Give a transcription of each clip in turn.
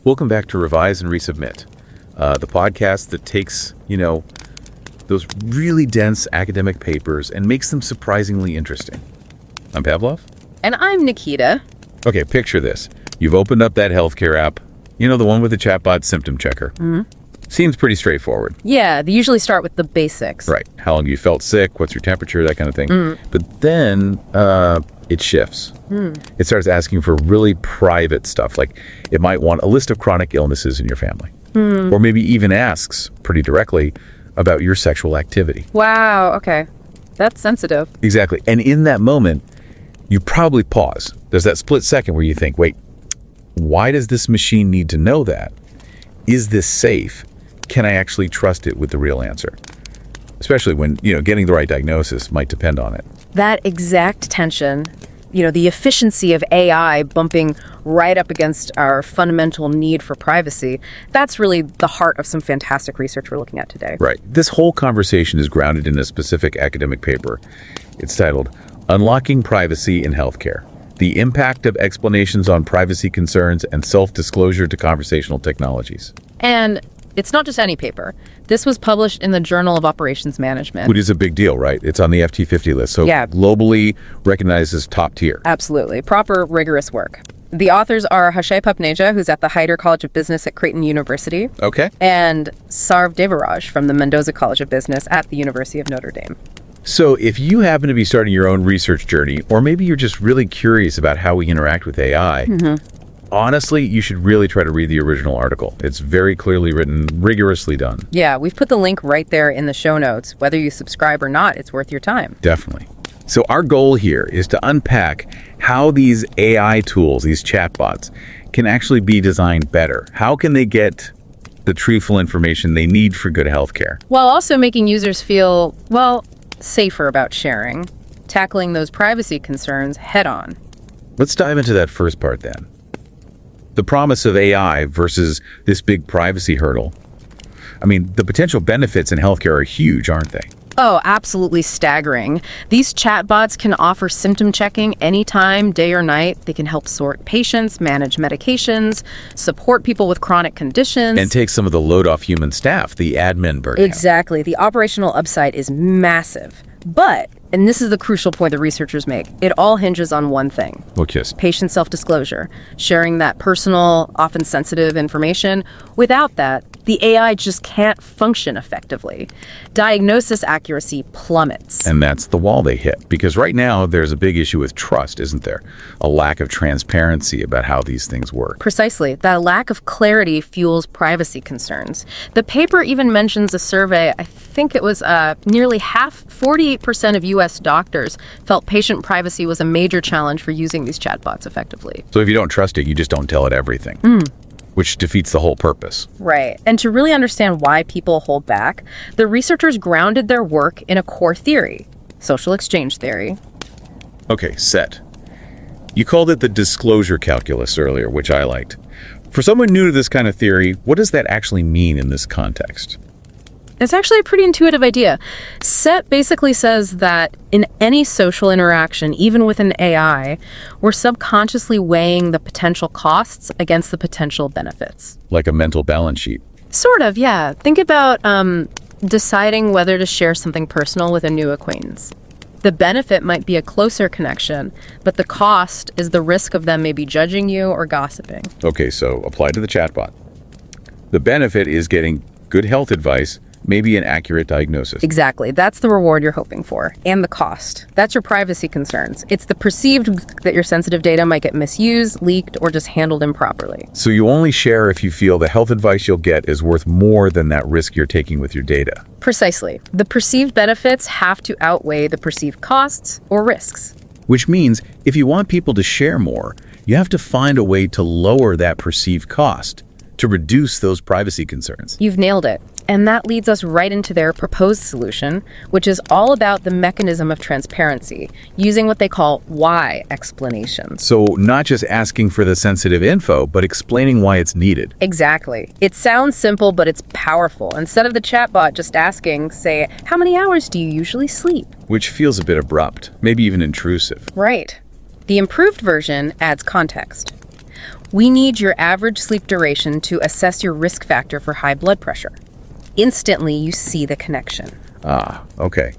Welcome back to Revise and Resubmit, the podcast that takes, those really dense academic papers and makes them surprisingly interesting. I'm Pavlov. And I'm Nikita. Okay, picture this. You've opened up that healthcare app, the one with the chatbot symptom checker. Mm-hmm. Seems pretty straightforward. Yeah, they usually start with the basics. Right. How long you felt sick, what's your temperature, that kind of thing. But then it shifts. It starts asking for really private stuff, like it might want a list of chronic illnesses in your family. Or maybe even asks pretty directly about your sexual activity. Wow, okay. That's sensitive. Exactly. And in that moment, you probably pause. There's that split second where you think, wait, why does this machine need to know that? Is this safe? Can I actually trust it with the real answer? Especially when, getting the right diagnosis might depend on it. That exact tension, the efficiency of AI bumping right up against our fundamental need for privacy, that's really the heart of some fantastic research we're looking at today. Right. This whole conversation is grounded in a specific academic paper. It's titled, Unlocking Privacy in Healthcare: The Impact of Explanations on Privacy Concerns and Self-Disclosure to Conversational Technologies. And it's not just any paper. This was published in the Journal of Operations Management. Which is a big deal, right? It's on the FT50 list, so yeah, globally recognized as top tier. Absolutely. Proper, rigorous work. The authors are Hakshay Papneja, who's at the Hyder College of Business at Creighton University. Okay. And Sarv Devaraj from the Mendoza College of Business at the University of Notre Dame. So if you happen to be starting your own research journey, or maybe you're just really curious about how we interact with AI, honestly, you should really try to read the original article. It's very clearly written, rigorously done. Yeah, we've put the link right there in the show notes. Whether you subscribe or not, it's worth your time. Definitely. So our goal here is to unpack how these AI tools, these chatbots, can actually be designed better. How can they get the truthful information they need for good healthcare? While also making users feel, safer about sharing, tackling those privacy concerns head on. Let's dive into that first part then. The promise of AI versus this big privacy hurdle. I mean, the potential benefits in healthcare are huge, aren't they? Oh, absolutely staggering. These chatbots can offer symptom checking anytime, day or night. They can help sort patients, manage medications, support people with chronic conditions. And take some of the load off human staff, the admin burden. Exactly. The operational upside is massive. But, and this is the crucial point the researchers make, it all hinges on one thing. What is? Patient self-disclosure. Sharing that personal, often sensitive information. Without that, the AI just can't function effectively. Diagnosis accuracy plummets. And that's the wall they hit. Because right now, there's a big issue with trust, isn't there? A lack of transparency about how these things work. Precisely. That lack of clarity fuels privacy concerns. The paper even mentions a survey, I think it was nearly 48% of U.S. doctors felt patient privacy was a major challenge for using these chatbots effectively. So if you don't trust it, you just don't tell it everything. Which defeats the whole purpose. Right. And to really understand why people hold back, the researchers grounded their work in a core theory, social exchange theory. Okay, set. You called it the disclosure calculus earlier, which I liked. For someone new to this kind of theory, what does that actually mean in this context? It's actually a pretty intuitive idea. SET basically says that in any social interaction, even with an AI, we're subconsciously weighing the potential costs against the potential benefits. Like a mental balance sheet. Sort of, yeah. Think about deciding whether to share something personal with a new acquaintance. The benefit might be a closer connection, but the cost is the risk of them maybe judging you or gossiping. Okay, so apply to the chatbot. The benefit is getting good health advice, maybe an accurate diagnosis. Exactly. That's the reward you're hoping for. And the cost. That's your privacy concerns. It's the perceived that your sensitive data might get misused, leaked, or just handled improperly. So you only share if you feel the health advice you'll get is worth more than that risk you're taking with your data. Precisely. The perceived benefits have to outweigh the perceived costs or risks. Which means if you want people to share more, you have to find a way to lower that perceived cost, to reduce those privacy concerns. You've nailed it. And that leads us right into their proposed solution, which is all about the mechanism of transparency, using what they call why explanations. So not just asking for the sensitive info, but explaining why it's needed. Exactly. It sounds simple, but it's powerful. Instead of the chatbot just asking, say, how many hours do you usually sleep? Which feels a bit abrupt, maybe even intrusive. Right. The improved version adds context. We need your average sleep duration to assess your risk factor for high blood pressure. Instantly, you see the connection. Ah, okay.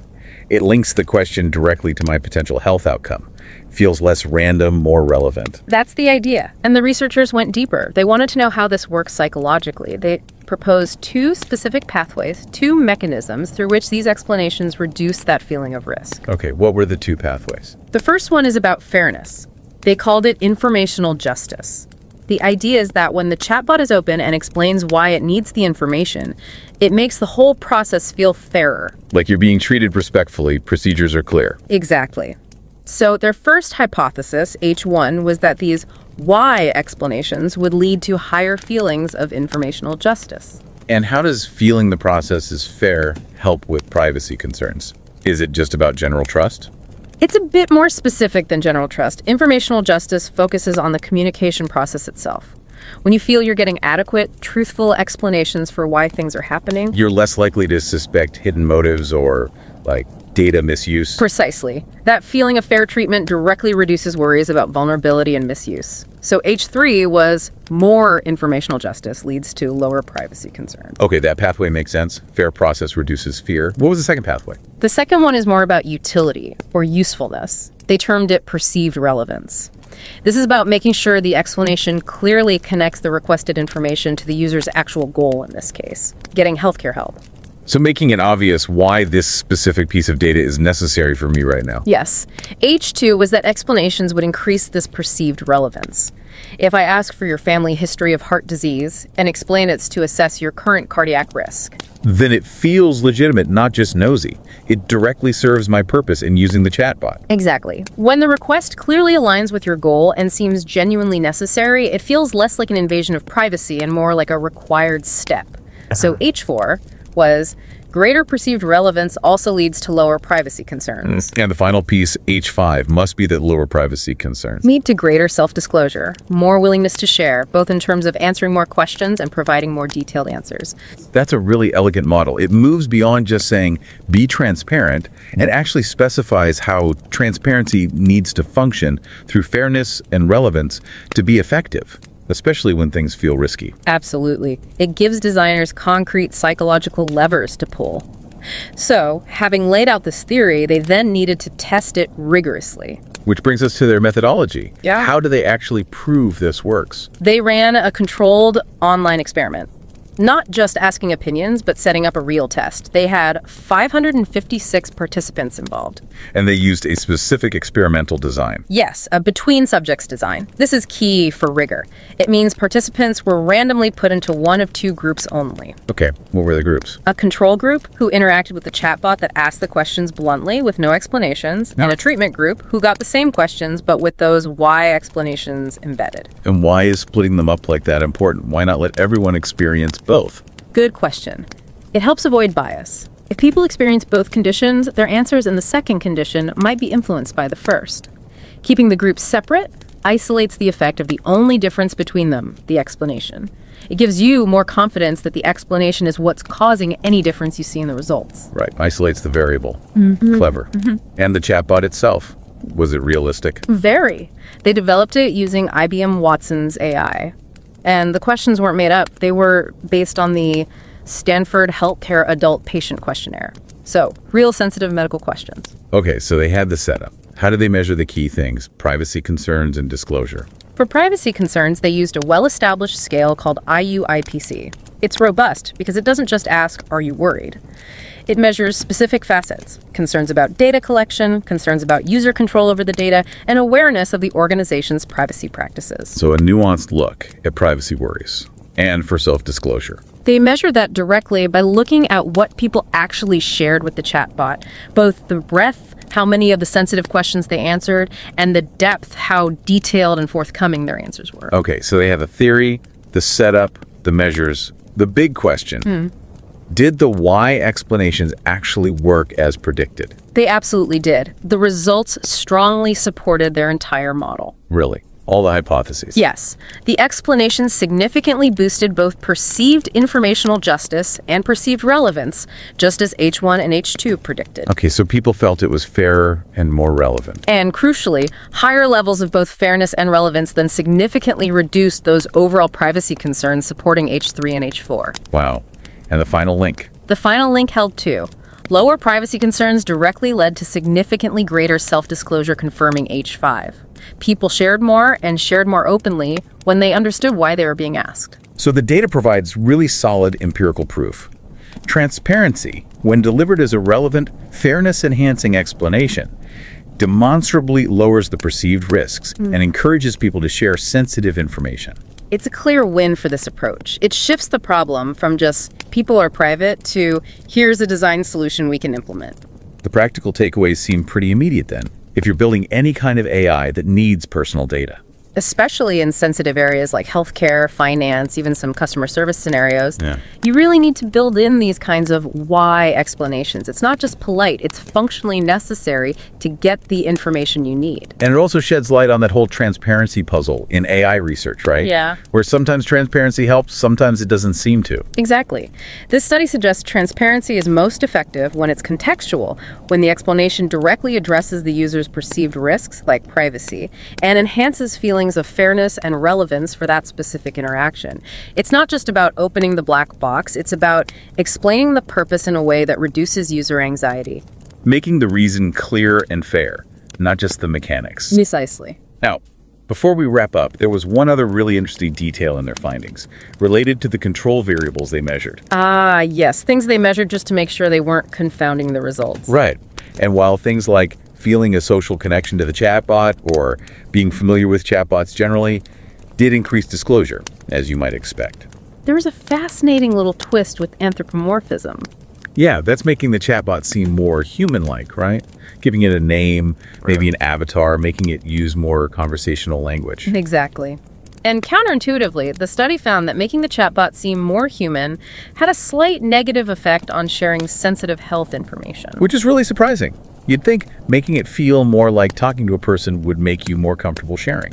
It links the question directly to my potential health outcome. Feels less random, more relevant. That's the idea. And the researchers went deeper. They wanted to know how this works psychologically. They proposed 2 specific pathways, 2 mechanisms through which these explanations reduce that feeling of risk. Okay, what were the 2 pathways? The first one is about fairness. They called it informational justice. The idea is that when the chatbot is open and explains why it needs the information, it makes the whole process feel fairer. Like you're being treated respectfully, procedures are clear. Exactly. So their first hypothesis, H1, was that these why explanations would lead to higher feelings of informational justice. And how does feeling the process is fair help with privacy concerns? Is it just about general trust? It's a bit more specific than general trust. Informational justice focuses on the communication process itself. When you feel you're getting adequate, truthful explanations for why things are happening, You're less likely to suspect hidden motives or, like, data misuse. precisely, that feeling of fair treatment directly reduces worries about vulnerability and misuse. So H3 was more informational justice leads to lower privacy concerns. Okay, that pathway makes sense. Fair process reduces fear. What was the second pathway? The second one is more about utility or usefulness. They termed it perceived relevance. This is about making sure the explanation clearly connects the requested information to the user's actual goal in this case, getting healthcare help. So making it obvious why this specific piece of data is necessary for me right now. Yes. H2 was that explanations would increase this perceived relevance. If I ask for your family history of heart disease and explain it's to assess your current cardiac risk, Then it feels legitimate, not just nosy. It directly serves my purpose in using the chatbot. exactly. When the request clearly aligns with your goal and seems genuinely necessary, it feels less like an invasion of privacy and more like a required step. So H4 was greater perceived relevance also leads to lower privacy concerns. And the final piece, H5, must be that lower privacy concerns. Lead to greater self-disclosure, more willingness to share, both in terms of answering more questions and providing more detailed answers. That's a really elegant model. It moves beyond just saying, be transparent, and actually specifies how transparency needs to function through fairness and relevance to be effective, especially when things feel risky. Absolutely. It gives designers concrete psychological levers to pull. So, having laid out this theory, they then needed to test it rigorously. Which brings us to their methodology. Yeah. How do they actually prove this works? They ran a controlled online experiment. Not just asking opinions, but setting up a real test. They had 556 participants involved. And they used a specific experimental design. Yes, a between subjects design. This is key for rigor. It means participants were randomly put into one of 2 groups only. Okay, what were the groups? A control group who interacted with the chatbot that asked the questions bluntly with no explanations, and a treatment group who got the same questions but with those why explanations embedded. And why is splitting them up like that important? Why not let everyone experience both? Good question. It helps avoid bias. If people experience both conditions, their answers in the second condition might be influenced by the first. Keeping the groups separate isolates the effect of the only difference between them, the explanation. It gives you more confidence that the explanation is what's causing any difference you see in the results. Right, isolates the variable. Clever. And the chatbot itself, was it realistic? Very. They developed it using IBM Watson's AI. And the questions weren't made up. They were based on the Stanford Healthcare Adult Patient Questionnaire. So, real sensitive medical questions. Okay, so they had the setup. How did they measure the key things? Privacy concerns and disclosure. For privacy concerns, they used a well-established scale called IUIPC. It's robust because it doesn't just ask, are you worried? It measures specific facets, concerns about data collection, concerns about user control over the data, and awareness of the organization's privacy practices. So a nuanced look at privacy worries and for self-disclosure. They measure that directly by looking at what people actually shared with the chatbot, both the breadth, how many of the sensitive questions they answered, and the depth, how detailed and forthcoming their answers were. Okay, so they have a theory, the setup, the measures. The big question, did the why explanations actually work as predicted? They absolutely did. The results strongly supported their entire model. Really? all the hypotheses. Yes, the explanation significantly boosted both perceived informational justice and perceived relevance, just as H1 and H2 predicted. Okay, so people felt it was fairer and more relevant. And crucially, higher levels of both fairness and relevance then significantly reduced those overall privacy concerns supporting H3 and H4. Wow. And the final link. The final link held too. Lower privacy concerns directly led to significantly greater self-disclosure confirming H5. People shared more and shared more openly when they understood why they were being asked. So the data provides really solid empirical proof. Transparency, when delivered as a relevant, fairness-enhancing explanation, demonstrably lowers the perceived risks and encourages people to share sensitive information. It's a clear win for this approach. It shifts the problem from just people are private to here's a design solution we can implement. The practical takeaways seem pretty immediate then, if you're building any kind of AI that needs personal data. Especially in sensitive areas like healthcare, finance, even some customer service scenarios, Yeah. you really need to build in these kinds of why explanations. It's not just polite, it's functionally necessary to get the information you need. And it also sheds light on that whole transparency puzzle in AI research, right? Yeah. Where sometimes transparency helps, sometimes it doesn't seem to. Exactly. This study suggests transparency is most effective when it's contextual, when the explanation directly addresses the user's perceived risks, like privacy, and enhances feelings of fairness and relevance for that specific interaction. It's not just about opening the black box, it's about explaining the purpose in a way that reduces user anxiety. Making the reason clear and fair, not just the mechanics. Precisely. Now, before we wrap up, there was one other really interesting detail in their findings, related to the control variables they measured. Ah, yes, things they measured just to make sure they weren't confounding the results. Right. And while things like feeling a social connection to the chatbot or being familiar with chatbots generally did increase disclosure, as you might expect. There was a fascinating little twist with anthropomorphism. Yeah, that's making the chatbot seem more human-like, right? Giving it a name, maybe an avatar, making it use more conversational language. Exactly. And counterintuitively, the study found that making the chatbot seem more human had a slight negative effect on sharing sensitive health information. Which is really surprising. You'd think making it feel more like talking to a person would make you more comfortable sharing.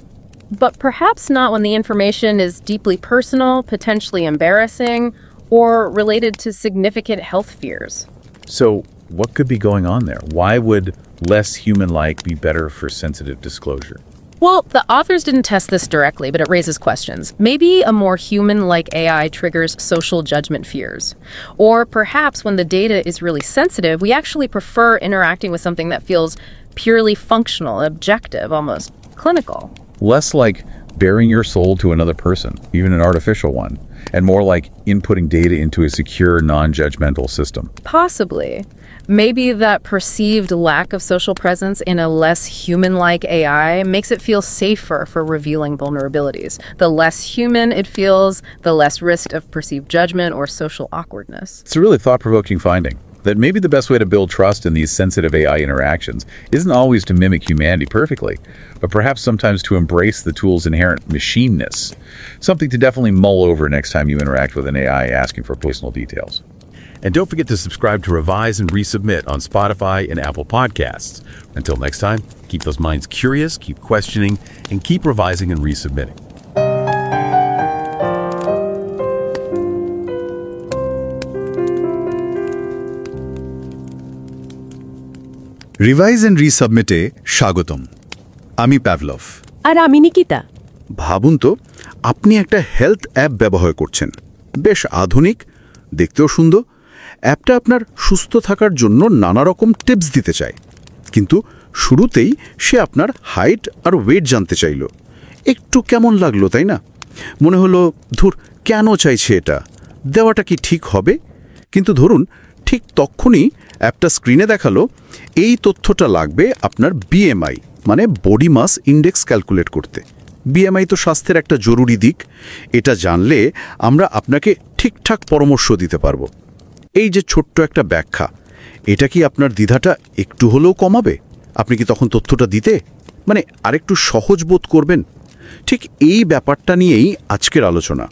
But perhaps not when the information is deeply personal, potentially embarrassing, or related to significant health fears. So what could be going on there? Why would less human-like be better for sensitive disclosure? Well, the authors didn't test this directly, but it raises questions. Maybe a more human-like AI triggers social judgment fears. Or perhaps when the data is really sensitive, we actually prefer interacting with something that feels purely functional, objective, almost clinical. Less like bearing your soul to another person, even an artificial one, and more like inputting data into a secure, non-judgmental system. Possibly. Maybe that perceived lack of social presence in a less human-like AI makes it feel safer for revealing vulnerabilities. The less human it feels, the less risk of perceived judgment or social awkwardness. It's a really thought-provoking finding that maybe the best way to build trust in these sensitive AI interactions isn't always to mimic humanity perfectly, but perhaps sometimes to embrace the tool's inherent machineness. Something to definitely mull over next time you interact with an AI asking for personal details. And don't forget to subscribe to Revise and Resubmit on Spotify and Apple Podcasts. Until next time, keep those minds curious, keep questioning, and keep revising and resubmitting. Revise and রিসাবমিটে স্বাগতম। আমি Pavlov. আর আমি নিকিতা। ভাবুন তো, আপনি একটা health app ব্যবহার করছেন, বেশ আধুনিক, দেখতেও সুন্দর। অ্যাপটা আপনার সুস্থ থাকার জন্য নানা রকম টিপস দিতে চায়, কিন্তু শুরুতেই সে আপনার হাইট আর ওয়েট জানতে চাইল। একটু কেমন লাগলো, তাই না? মনে হলো, ধুর, কেন চাইছে এটা, দেওয়াটা কি ঠিক হবে? কিন্তু ধরুন ঠিক তখনই অ্যাপটা স্ক্রিনে দেখালো, এই তথ্যটা লাগবে আপনার বিএমআই, মানে বডি মাস ইন্ডেক্স ক্যালকুলেট করতে। বিএমআই তো স্বাস্থ্যের একটা জরুরি দিক। এটা জানলে আমরা আপনাকে ঠিকঠাক পরামর্শ দিতে পারবো। এই যে ছোট্ট একটা ব্যাখ্যা, এটা কি আপনার দ্বিধাটা একটু হলেও কমাবে? আপনি কি তখন তথ্যটা দিতে আরেকটু সহজ বোধ করবেন? ঠিক এই ব্যাপারটা নিয়েই আজকের আলোচনা।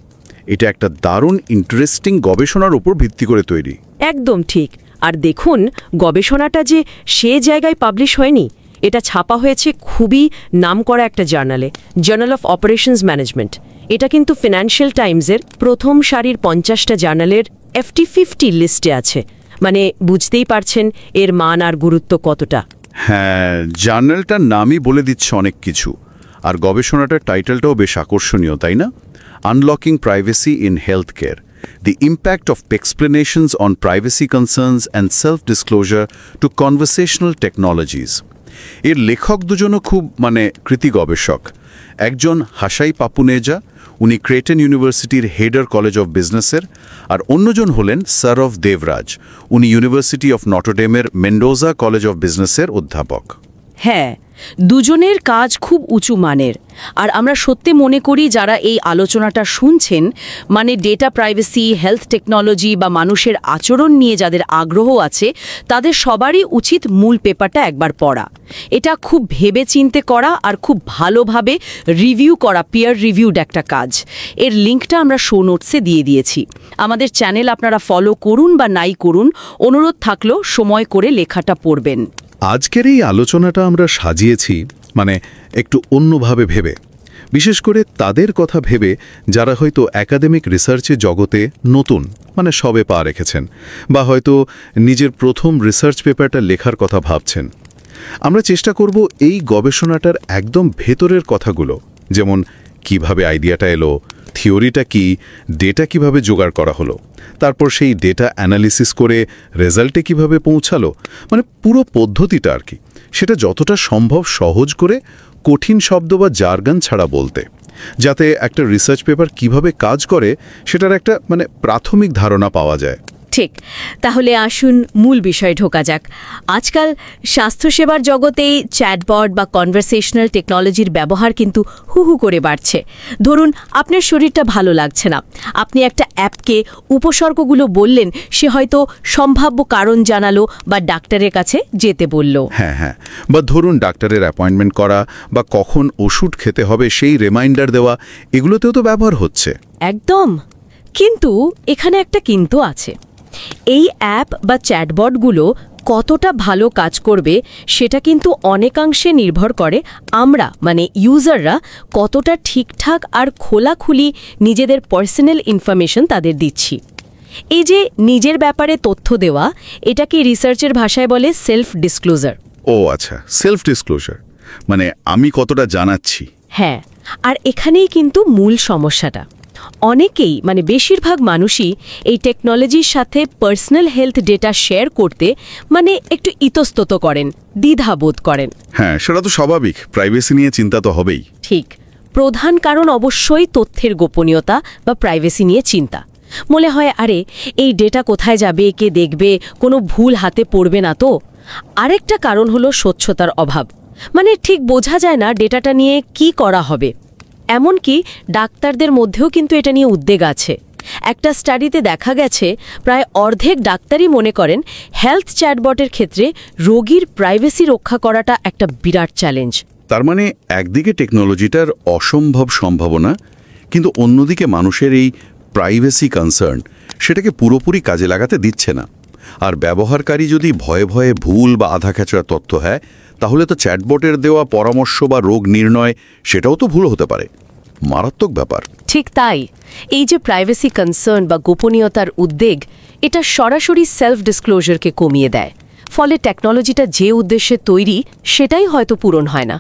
এটা একটা দারুণ ইন্টারেস্টিং গবেষণার উপর ভিত্তি করে তৈরি। একদম ঠিক। আর দেখুন, গবেষণাটা যে সে জায়গায় পাবলিশ হয়নি, এটা ছাপা হয়েছে খুবই নামকরা একটা জার্নালে, জার্নাল অফ অপারেশনস ম্যানেজমেন্ট। এটা কিন্তু ফিনান্সিয়াল টাইমসের প্রথম সারির 50টা জার্নালের FT50 লিস্টে আছে। মানে বুঝতেই পারছেন এর মান আর গুরুত্ব কতটা। হ্যাঁ, জার্নালটার নামই বলে দিচ্ছে অনেক কিছু। আর গবেষণাটার টাইটেলটাও বেশ আকর্ষণীয়, তাই না? Unlocking privacy in health care, the impact of explanations on privacy concerns and self-disclosure to conversational technologies. এর লেখক দুজনও খুব কৃতি গবেষক। একজন হাসাই পাপুনেজা, উনি ক্রেটন ইউনিভার্সিটির হেডার কলেজ অফ বিজনেসের, আর অন্যজন হলেন সরভ দেবরাজ, উনি ইউনিভার্সিটি অফ নটরডেমের মেন্ডোজা কলেজ অফ বিজনেসের অধ্যাপক। হ্যাঁ, দুজনের কাজ খুব উঁচু মানের। আর আমরা সত্যি মনে করি যারা এই আলোচনাটা শুনছেন, ডেটা প্রাইভেসি, হেলথ টেকনোলজি বা মানুষের আচরণ নিয়ে যাদের আগ্রহ আছে, তাদের সবারই উচিত মূল পেপারটা একবার পড়া। এটা খুব ভেবেচিন্তে করা আর খুব ভালোভাবে রিভিউ করা, পিয়ার রিভিউড একটা কাজ। এর লিঙ্কটা আমরা শো নোটসে দিয়ে দিয়েছি। আমাদের চ্যানেল আপনারা ফলো করুন বা নাই করুন, অনুরোধ থাকলো সময় করে লেখাটা পড়বেন। আজকের এই আলোচনাটা আমরা সাজিয়েছি একটু অন্যভাবে ভেবে, বিশেষ করে তাদের কথা ভেবে যারা হয়তো একাডেমিক রিসার্চের জগতে নতুন, সবে পা রেখেছেন, বা হয়তো নিজের প্রথম রিসার্চ পেপারটা লেখার কথা ভাবছেন। আমরা চেষ্টা করব এই গবেষণাটার একদম ভেতরের কথাগুলো, যেমন কিভাবে আইডিয়াটা এলো, থিওরিটা কি, ডেটা কিভাবে জোগাড় করা হলো, তারপর সেই ডেটা অ্যানালিসিস করে রেজাল্টে কিভাবে পৌঁছালো, পুরো পদ্ধতিটা আর কি, সেটা যতটা সম্ভব সহজ করে, কঠিন শব্দ বা জার্গন ছাড়া বলতে, যাতে একটা রিসার্চ পেপার কিভাবে কাজ করে সেটার একটা প্রাথমিক ধারণা পাওয়া যায়। ঠিক, তাহলে আসুন মূল বিষয়ে ঢোকা যাক। আজকাল স্বাস্থ্যসেবার জগতেই চ্যাটবট বা কনভারসেশনাল টেকনোলজির ব্যবহার কিন্তু হু করে বাড়ছে। ধরুন আপনার শরীরটা ভালো লাগছে না, আপনি একটা অ্যাপকে উপসর্গগুলো বললেন, সে হয়তো সম্ভাব্য কারণ জানালো বা ডাক্তারের কাছে যেতে বলল। হ্যাঁ, বা ধরুন ডাক্তারের অ্যাপয়েন্টমেন্ট করা বা কখন ওষুধ খেতে হবে সেই রিমাইন্ডার দেওয়া, এগুলোতেও তো ব্যবহার হচ্ছে। একদম, কিন্তু এখানে একটা কিন্তু আছে। এই অ্যাপ বা চ্যাটবটগুলো কতটা ভালো কাজ করবে সেটা কিন্তু অনেকাংশে নির্ভর করে আমরা ইউজাররা কতটা ঠিকঠাক আর খোলাখুলি নিজেদের পার্সোনাল ইনফরমেশন তাদের দিচ্ছি। এই যে নিজের ব্যাপারে তথ্য দেওয়া, এটাকে রিসার্চের ভাষায় বলে সেলফ ডিসক্লোজার। ও আচ্ছা, সেলফ ডিসক্লোজার আমি কতটা জানাচ্ছি। হ্যাঁ, আর এখানেই কিন্তু মূল সমস্যাটা। অনেকেই বেশিরভাগ মানুষই এই টেকনোলজির সাথে পার্সোনাল হেলথ ডেটা শেয়ার করতে একটু ইতস্তত করেন, দ্বিধাবোধ করেন। হ্যাঁ, সেটা তো স্বাভাবিক, প্রাইভেসি নিয়ে চিন্তা তো হবেই। ঠিক, প্রধান কারণ অবশ্যই তথ্যের গোপনীয়তা বা প্রাইভেসি নিয়ে চিন্তা। মনে হয় আরে এই ডেটা কোথায় যাবে, কে দেখবে, কোনো ভুল হাতে পড়বে না তো। আরেকটা কারণ হলো স্বচ্ছতার অভাব, ঠিক বোঝা যায় না ডেটাটা নিয়ে কি করা হবে। এমনকি ডাক্তারদের মধ্যেও কিন্তু এটা নিয়ে উদ্বেগ আছে। একটা স্টাডিতে দেখা গেছে প্রায় অর্ধেক ডাক্তারই মনে করেন হেলথ চ্যাটবটের ক্ষেত্রে রোগীর প্রাইভেসি রক্ষা করাটা একটা বিরাট চ্যালেঞ্জ। তার একদিকে টেকনোলজিটার অসম্ভব সম্ভাবনা, কিন্তু অন্যদিকে মানুষের এই প্রাইভেসি কনসার্ন সেটাকে পুরোপুরি কাজে লাগাতে দিচ্ছে না। আর ব্যবহারকারী যদি ভয়ে ভয়ে ভুল বা আধা খেঁচড়া তথ্য হয়, তাহলে তো চ্যাটবটের দেওয়া পরামর্শ বা রোগ নির্ণয় সেটাও তো ভুল হতে পারে। মারাত্মক ব্যাপার। ঠিক তাই, এই যে প্রাইভেসি কনসার্ন বা গোপনীয়তার উদ্বেগ, এটা সরাসরি সেলফ ডিসক্লোজারকে কমিয়ে দেয়। ফলে টেকনোলজিটা যে উদ্দেশ্যে তৈরি সেটাই হয়তো পূরণ হয় না।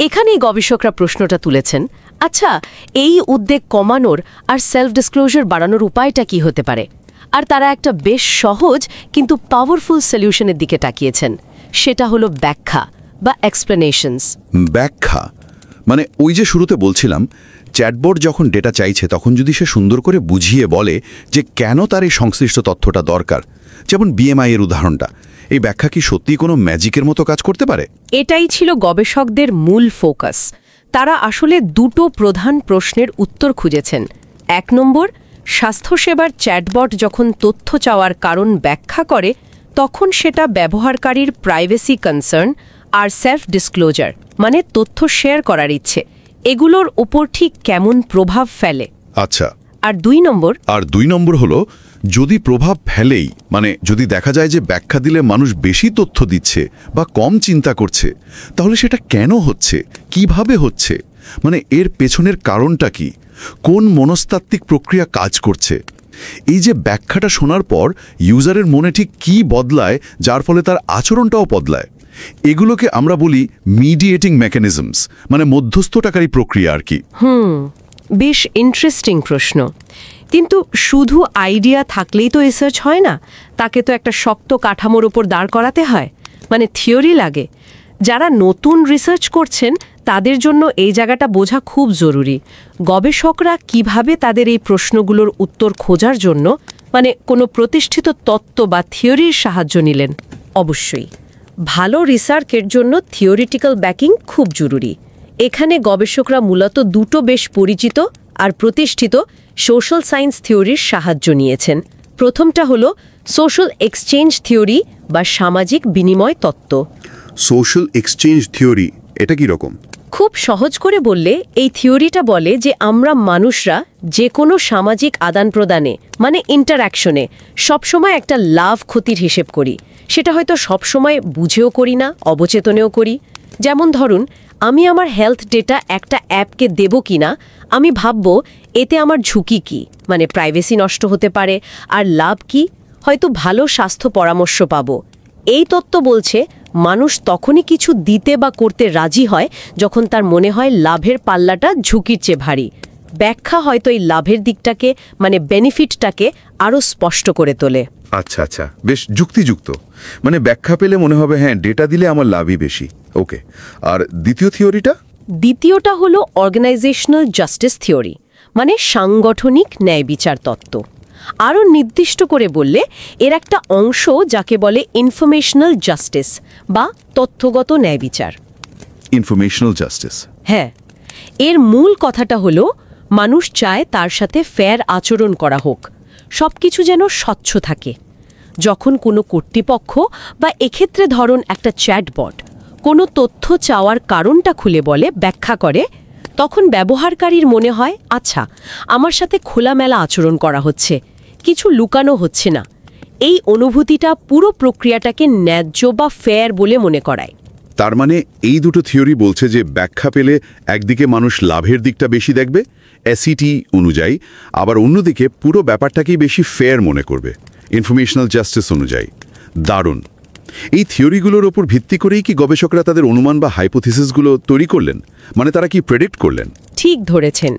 এখানেই গবেষকরা প্রশ্নটা তুলেছেন, আচ্ছা এই উদ্বেগ কমানোর আর সেলফ ডিসক্লোজার বাড়ানোর উপায়টা কি হতে পারে? আর তারা একটা বেশ সহজ কিন্তু পাওয়ারফুল সলিউশনের দিকে তাকিয়েছেন। সেটা হলো ব্যাখ্যা বা এক্সপ্লেনেশনস। ব্যাখ্যা ওই যে শুরুতে বলছিলাম, চ্যাটবট যখন ডেটা চাইছে তখন যদি সে সুন্দর করে বুঝিয়ে বলে যে কেন তার এই সংশ্লিষ্ট তথ্যটা দরকার, যেমন BMI এর উদাহরণটা, এই ব্যাখ্যা কি সত্যি কোনো ম্যাজিকের মতো কাজ করতে পারে? এটাই ছিল গবেষকদের মূল ফোকাস। তারা আসলে দুটো প্রধান প্রশ্নের উত্তর খুঁজেছেন। 1 নম্বর, স্বাস্থ্যসেবার চ্যাটবট যখন তথ্য চাওয়ার কারণ ব্যাখ্যা করে, তখন সেটা ব্যবহারকারীর প্রাইভেসি কনসার্ন আর সেলফ ডিসক্লোজার তথ্য শেয়ার করার ইচ্ছে, এগুলোর উপর ঠিক কেমন প্রভাব ফেলে। আচ্ছা। আর 2 নম্বর হলো যদি প্রভাব ফেলেই, মানে যদি দেখা যায় যে ব্যাখ্যা দিলে মানুষ বেশি তথ্য দিচ্ছে বা কম চিন্তা করছে, তাহলে সেটা কেন হচ্ছে, কিভাবে হচ্ছে, মানে এর পেছনের কারণটা কি, কোন মনস্তাত্ত্বিক প্রক্রিয়া কাজ করছে? এই যে ব্যাখ্যাটা শোনার পর ইউজারের মনে ঠিক কী বদলায়, যার ফলে তার আচরণটাও বদলায়, এগুলোকে আমরা বলি মিডিয়েটিং মেকানিজমস, মানে মধ্যস্থতাকারী প্রক্রিয়া আর কি। বেশ ইন্টারেস্টিং প্রশ্ন। কিন্তু শুধু আইডিয়া থাকলেই তো রিসার্চ হয় না, তাকে তো একটা শক্ত কাঠামোর ওপর দাঁড় করাতে হয়, মানে থিওরি লাগে। যারা নতুন রিসার্চ করছেন তাদের জন্য এই জায়গাটা বোঝা খুব জরুরি। গবেষকরা কিভাবে তাদের এই প্রশ্নগুলোর উত্তর খোঁজার জন্য মানে কোনো প্রতিষ্ঠিত তত্ত্ব বা থিওরির সাহায্য নিলেন? অবশ্যই ভালো রিসার্চের জন্য থিওরিটিক্যাল ব্যাকিং খুব জরুরি। এখানে গবেষকরা মূলত দুটো বেশ পরিচিত আর প্রতিষ্ঠিত সোশ্যাল সায়েন্স থিওরির সাহায্য নিয়েছেন। প্রথমটা হলো সোশ্যাল এক্সচেঞ্জ থিওরি বা সামাজিক বিনিময় তত্ত্ব। সোশ্যাল এক্সচেঞ্জ থিওরি এটা কি রকম? খুব সহজ করে বললে এই থিওরিটা বলে যে আমরা মানুষরা যে কোনো সামাজিক আদান প্রদানে মানে ইন্টারঅ্যাকশনে সবসময় একটা লাভ ক্ষতির হিসেব করি। সেটা হয়তো সবসময় বুঝেও করি না, অবচেতনেও করি। যেমন ধরুন, আমি আমার হেলথ ডেটা একটা অ্যাপকে দেব কিনা, আমি ভাবব এতে আমার ঝুঁকি কি, মানে প্রাইভেসি নষ্ট হতে পারে, আর লাভ কি, হয়তো ভালো স্বাস্থ্য পরামর্শ পাবো। এই তত্ত্ব বলছে মানুষ তখনই কিছু দিতে বা করতে রাজি হয় যখন তার মনে হয় লাভের পাল্লাটা ঝুঁকির চেয়ে ভারী। ব্যাখ্যা হয়তো এই লাভের দিকটাকে মানে বেনিফিটটাকে আরও স্পষ্ট করে তোলে। আচ্ছা আচ্ছা, বেশ যুক্তিযুক্ত। মানে ব্যাখ্যা পেলে মনে হবে হ্যাঁ, ডেটা দিলে আমার লাভই বেশি। ওকে, আর দ্বিতীয় থিওরিটা? দ্বিতীয়টা হলো অর্গানাইজেশনাল জাস্টিস থিওরি, মানে সাংগঠনিক ন্যায় বিচার তত্ত্ব। আরও নির্দিষ্ট করে বললে এর একটা অংশ যাকে বলে ইনফরমেশনাল জাস্টিস বা তথ্যগত ন্যায় বিচার। Informational justice? হ্যাঁ, এর মূল কথাটা হলো মানুষ চায় তার সাথে ফেয়ার আচরণ করা হোক, সবকিছু যেন স্বচ্ছ থাকে। যখন কোনো কর্তৃপক্ষ বা এক্ষেত্রে ধরুন একটা চ্যাটবট কোনো তথ্য চাওয়ার কারণটা খুলে বলে, ব্যাখ্যা করে, তখন ব্যবহারকারীর মনে হয় আচ্ছা, আমার সাথে খোলামেলা আচরণ করা হচ্ছে, কিছু লুকানো হচ্ছে না। এই অনুভূতিটা পুরো প্রক্রিয়াটাকে ন্যায্য বা ফেয়ার বলে মনে করায়। তার মানে এই দুটো থিওরি বলছে যে ব্যাখ্যা পেলে একদিকে মানুষ লাভের দিকটা বেশি দেখবে এসিটি অনুযায়ী, আবার অন্যদিকে পুরো ব্যাপারটাকেই বেশি ফেয়ার মনে করবে ইনফরমেশনাল জাস্টিস অনুযায়ী। দারুণ। এই থিওরিগুলোর ওপর ভিত্তি করেই কি গবেষকরা তাদের অনুমান বা হাইপোথিসিসগুলো তৈরি করলেন? মানে তারা কি প্রেডিক্ট করলেন? ঠিক ধরেছেন,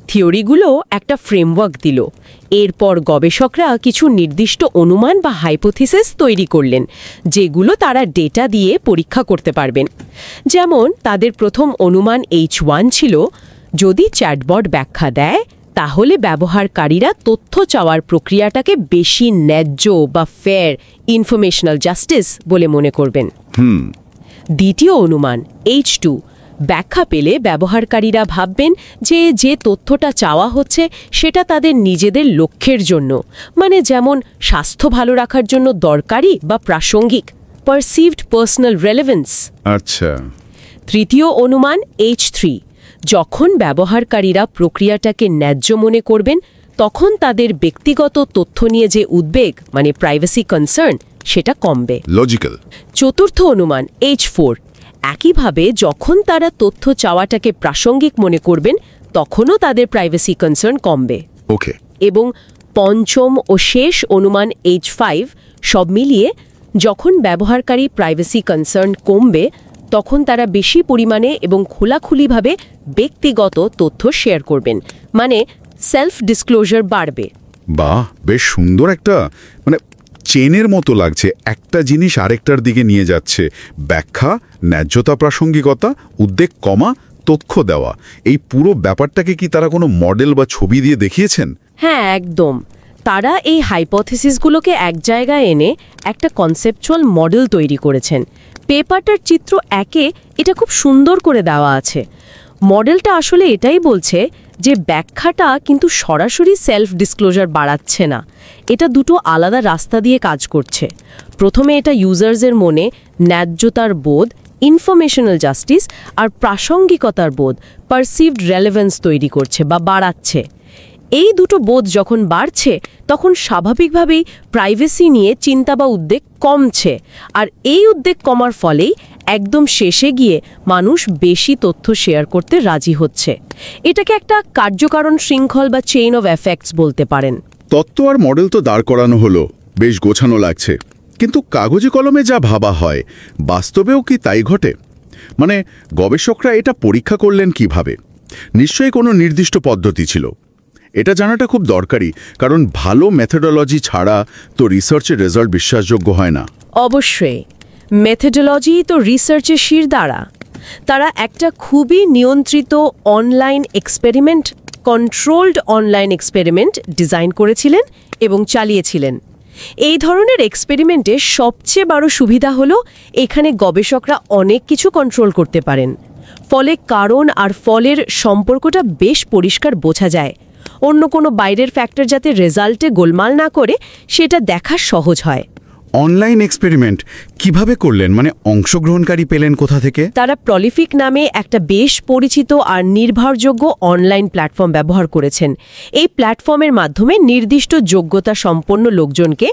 থিওরিগুলো একটা ফ্রেমওয়ার্ক দিল, এরপর গবেষকরা কিছু নির্দিষ্ট অনুমান বা হাইপোথিসিস তৈরি করলেন, যেগুলো তারা ডেটা দিয়ে পরীক্ষা করতে পারবেন। যেমন তাদের প্রথম অনুমান H1 ছিল, যদি চ্যাটবট ব্যাখ্যা দেয় তাহলে ব্যবহারকারীরা তথ্য চাওয়ার প্রক্রিয়াটাকে বেশি ন্যায্য বা ফেয়ার ইনফরমেশনাল জাস্টিস বলে মনে করবেন। দ্বিতীয় অনুমান H2, ব্যাখ্যা পেলে ব্যবহারকারীরা ভাববেন যে যে তথ্যটা চাওয়া হচ্ছে সেটা তাদের নিজেদের লক্ষ্যের জন্য, মানে যেমন স্বাস্থ্য ভালো রাখার জন্য দরকারি বা প্রাসঙ্গিক, পারসিভড পার্সোনাল রেলেভেন্স। আচ্ছা। তৃতীয় অনুমান H3, যখন ব্যবহারকারীরা প্রক্রিয়াটাকে ন্যায্য মনে করবেন তখন তাদের ব্যক্তিগত তথ্য নিয়ে যে উদ্বেগ মানে প্রাইভেসি কনসার্ন সেটা কমবে। লজিক্যাল। চতুর্থ অনুমান H4, একইভাবে যখন তারা তথ্য চাওয়াটাকে প্রাসঙ্গিক মনে করবেন তখনও তাদের প্রাইভেসি কনসার্ন কমবে। ওকে। এবং পঞ্চম ও শেষ অনুমান H5, সব মিলিয়ে যখন ব্যবহারকারী প্রাইভেসি কনসার্ন কমবে তখন তারা বেশি পরিমাণে এবং খোলাখুলিভাবে ব্যক্তিগত তথ্য শেয়ার করবেন, মানে সেলফ ডিসক্লোজার বাড়বে। বাহ, বেশ সুন্দর একটা মানে চেনের মতো লাগছে, একটা জিনিস আরেকটার দিকে নিয়ে যাচ্ছে। ব্যাখ্যা, ন্যায্যতা, প্রাসঙ্গিকতা, উদ্বেগ কমা, তথ্য দেওয়া, এই পুরো ব্যাপারটাকে কি তারা কোনো মডেল বা ছবি দিয়ে দেখিয়েছেন? হ্যাঁ, একদম। তারা এই হাইপোথিসিসগুলোকে এক জায়গায় এনে একটা কনসেপচুয়াল মডেল তৈরি করেছেন। পেপারটার চিত্র 1-এ এটা খুব সুন্দর করে দেওয়া আছে। মডেলটা আসলে এটাই বলছে যে ব্যাখ্যাটা কিন্তু সরাসরি সেলফ ডিসক্লোজার বাড়াচ্ছে না, এটা দুটো আলাদা রাস্তা দিয়ে কাজ করছে। প্রথমে এটা ইউজার্সের মনে ন্যায্যতার বোধ, ইনফরমেশনাল জাস্টিস আর প্রাসঙ্গিকতার বোধ, পারসিভড রেলেভেন্স তৈরি করছে বা বাড়াচ্ছে। এই দুটো বোধ যখন বাড়ছে তখন স্বাভাবিকভাবেই প্রাইভেসি নিয়ে চিন্তা বা উদ্বেগ কমছে, আর এই উদ্বেগ কমার ফলেই একদম শেষে গিয়ে মানুষ বেশি তথ্য শেয়ার করতে রাজি হচ্ছে। এটাকে একটা কার্যকারণ শৃঙ্খল বা চেইন অফ এফেক্টস বলতে পারেন। তত্ত্ব আর মডেল তো দাঁড় করানো হলো, বেশ গোছানো লাগছে, কিন্তু কাগজে কলমে যা ভাবা হয় বাস্তবেও কি তাই ঘটে? মানে গবেষকরা এটা পরীক্ষা করলেন কিভাবে? নিশ্চয়ই কোনো নির্দিষ্ট পদ্ধতি ছিল। এটা জানাটা খুব দরকারি, কারণ ভালো মেথোডোলজি ছাড়া তো রিসার্চের রেজাল্ট বিশ্বাসযোগ্য হয় না। অবশ্যই মেথোডোলজি তো রিসার্চের শিরদাঁড়া। তারা একটা খুবই নিয়ন্ত্রিত online experiment, controlled online experiment design করেছিলেন এবং চালিয়েছিলেন। এই ধরনের এক্সপেরিমেন্টে সবচেয়ে বড় সুবিধা হলো এখানে গবেষকরা অনেক কিছু কন্ট্রোল করতে পারেন, ফলে কারণ আর ফলের সম্পর্কটা বেশ পরিষ্কার বোঝা যায়। অন্য কোনো বাইরের ফ্যাক্টর যাতে রেজাল্টে গোলমাল না করে সেটা দেখা সহজ হয়। অনলাইন এক্সপেরিমেন্ট কিভাবে করলেন? মানে অংশগ্রহণকারী পেলেন কোথা থেকে? তারা প্রলিফিক নামে একটা বেশ পরিচিত আর নির্ভরযোগ্য অনলাইন প্ল্যাটফর্ম ব্যবহার করেছেন। এই প্ল্যাটফর্মের মাধ্যমে নির্দিষ্ট যোগ্যতা সম্পন্ন লোকজনকে,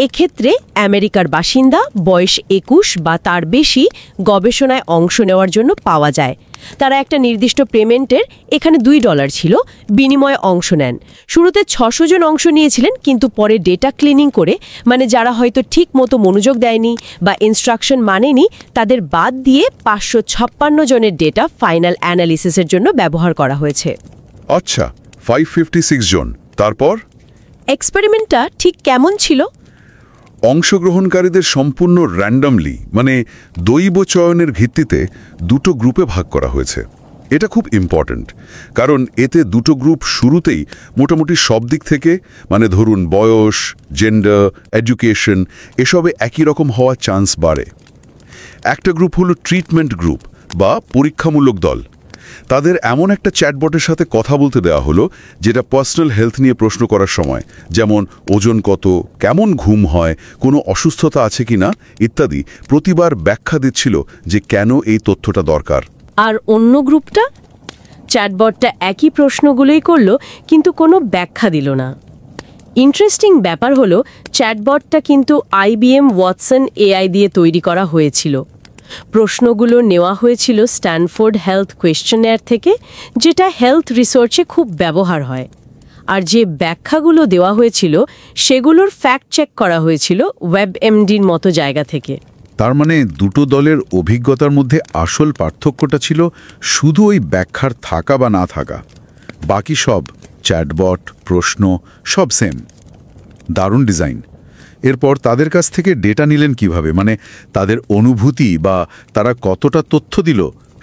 এক্ষেত্রে আমেরিকার বাসিন্দা, বয়স 21 বা তার বেশি, গবেষণায় অংশ নেওয়ার জন্য পাওয়া যায়। তারা একটা নির্দিষ্ট পেমেন্টের, এখানে $2 ছিল, বিনিময়ে অংশ নেন। শুরুতে 600 জন অংশ নিয়েছিলেন, কিন্তু পরে ডেটা ক্লিনিং করে, মানে যারা হয়তো ঠিক মতো মনোযোগ দেয়নি বা ইনস্ট্রাকশন মানেনি, তাদের বাদ দিয়ে 556 জনের ডেটা ফাইনাল অ্যানালিসিসের জন্য ব্যবহার করা হয়েছে। আচ্ছা, 556 জন। তারপর এক্সপেরিমেন্টটা ঠিক কেমন ছিল? অংশগ্রহণকারীদের সম্পূর্ণ র্যান্ডমলি, মানে দৈব চয়নের ভিত্তিতে দুটো গ্রুপে ভাগ করা হয়েছে। এটা খুব ইম্পর্ট্যান্ট, কারণ এতে দুটো গ্রুপ শুরুতেই মোটামুটি সব দিক থেকে, মানে ধরুন বয়স, জেন্ডার, এডুকেশন, এসবে একই রকম হওয়ার চান্স বাড়ে। একটা গ্রুপ হলো ট্রিটমেন্ট গ্রুপ বা পরীক্ষামূলক দল। তাদের এমন একটা চ্যাটবটের সাথে কথা বলতে দেওয়া হলো যেটা পার্সোনাল হেলথ নিয়ে প্রশ্ন করার সময়, যেমন ওজন কত, কেমন ঘুম হয়, কোনো অসুস্থতা আছে কিনা ইত্যাদি, প্রতিবার ব্যাখ্যা দিচ্ছিল যে কেন এই তথ্যটা দরকার। আর অন্য গ্রুপটা? চ্যাটবটটা একই প্রশ্নগুলোই করল, কিন্তু কোনো ব্যাখ্যা দিল না। ইন্টারেস্টিং ব্যাপার হলো চ্যাটবটটা কিন্তু IBM ওয়াটসন AI দিয়ে তৈরি করা হয়েছিল। প্রশ্নগুলো নেওয়া হয়েছিল স্ট্যানফোর্ড হেলথ কোয়েশ্চেনয়ার থেকে, যেটা হেলথ রিসার্চে খুব ব্যবহার হয়। আর যে ব্যাখ্যাগুলো দেওয়া হয়েছিল সেগুলোর ফ্যাক্ট চেক করা হয়েছিল WebMDর মতো জায়গা থেকে। তার মানে দুটো দলের অভিজ্ঞতার মধ্যে আসল পার্থক্যটা ছিল শুধু ওই ব্যাখ্যার থাকা বা না থাকা, বাকি সব চ্যাটবট, প্রশ্ন সব সেম। দারুণ ডিজাইন। এরপর তাদের কাছ থেকে ডেটা নিলেন কিভাবে? মানে তাদের অনুভূতি বা তারা কতটা তথ্য দিল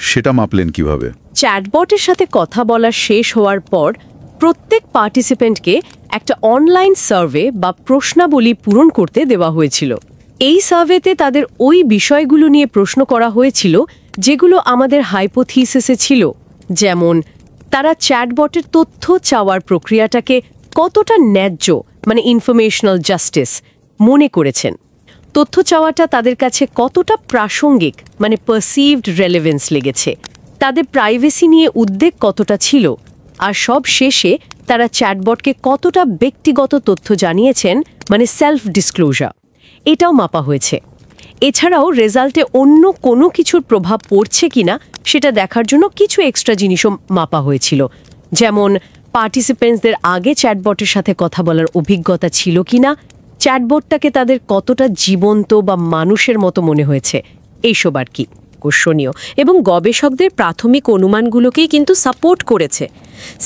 সেটা মাপলেন কিভাবে? চ্যাটবটের সাথে কথা বলা শেষ হওয়ার পর প্রত্যেক পার্টিসিপেন্টকে একটা অনলাইন সার্ভে বা প্রশ্নাবলী পূরণ করতে দেওয়া হয়েছিল। এই সার্ভেতে তাদের ওই বিষয়গুলো নিয়ে প্রশ্ন করা হয়েছিল যেগুলো আমাদের হাইপোথিসিসে ছিল, যেমন তারা চ্যাটবটের তথ্য চাওয়ার প্রক্রিয়াটাকে কতটা ন্যায্য, মানে ইনফরমেশনাল জাস্টিস মনে করেছেন, তথ্য চাওয়াটা তাদের কাছে কতটা প্রাসঙ্গিক, মানে পারসিভড রেলেভেন্স লেগেছে, তাদের প্রাইভেসি নিয়ে উদ্বেগ কতটা ছিল, আর সব শেষে তারা চ্যাটবটকে কতটা ব্যক্তিগত তথ্য জানিয়েছেন, মানে সেলফ ডিসক্লোজার, এটাও মাপা হয়েছে। এছাড়াও রেজাল্টে অন্য কোনো কিছুর প্রভাব পড়ছে কিনা সেটা দেখার জন্য কিছু এক্সট্রা জিনিসও মাপা হয়েছিল, যেমন পার্টিসিপেন্টসদের আগে চ্যাটবটের সাথে কথা বলার অভিজ্ঞতা ছিল কিনা, চ্যাটবটটাকে তাদের কতটা জীবন্ত বা মানুষের মতো মনে হয়েছে, এইসব আর কি আকর্ষণীয়। এবং গবেষকদের প্রাথমিক অনুমানগুলোকেই কিন্তু সাপোর্ট করেছে।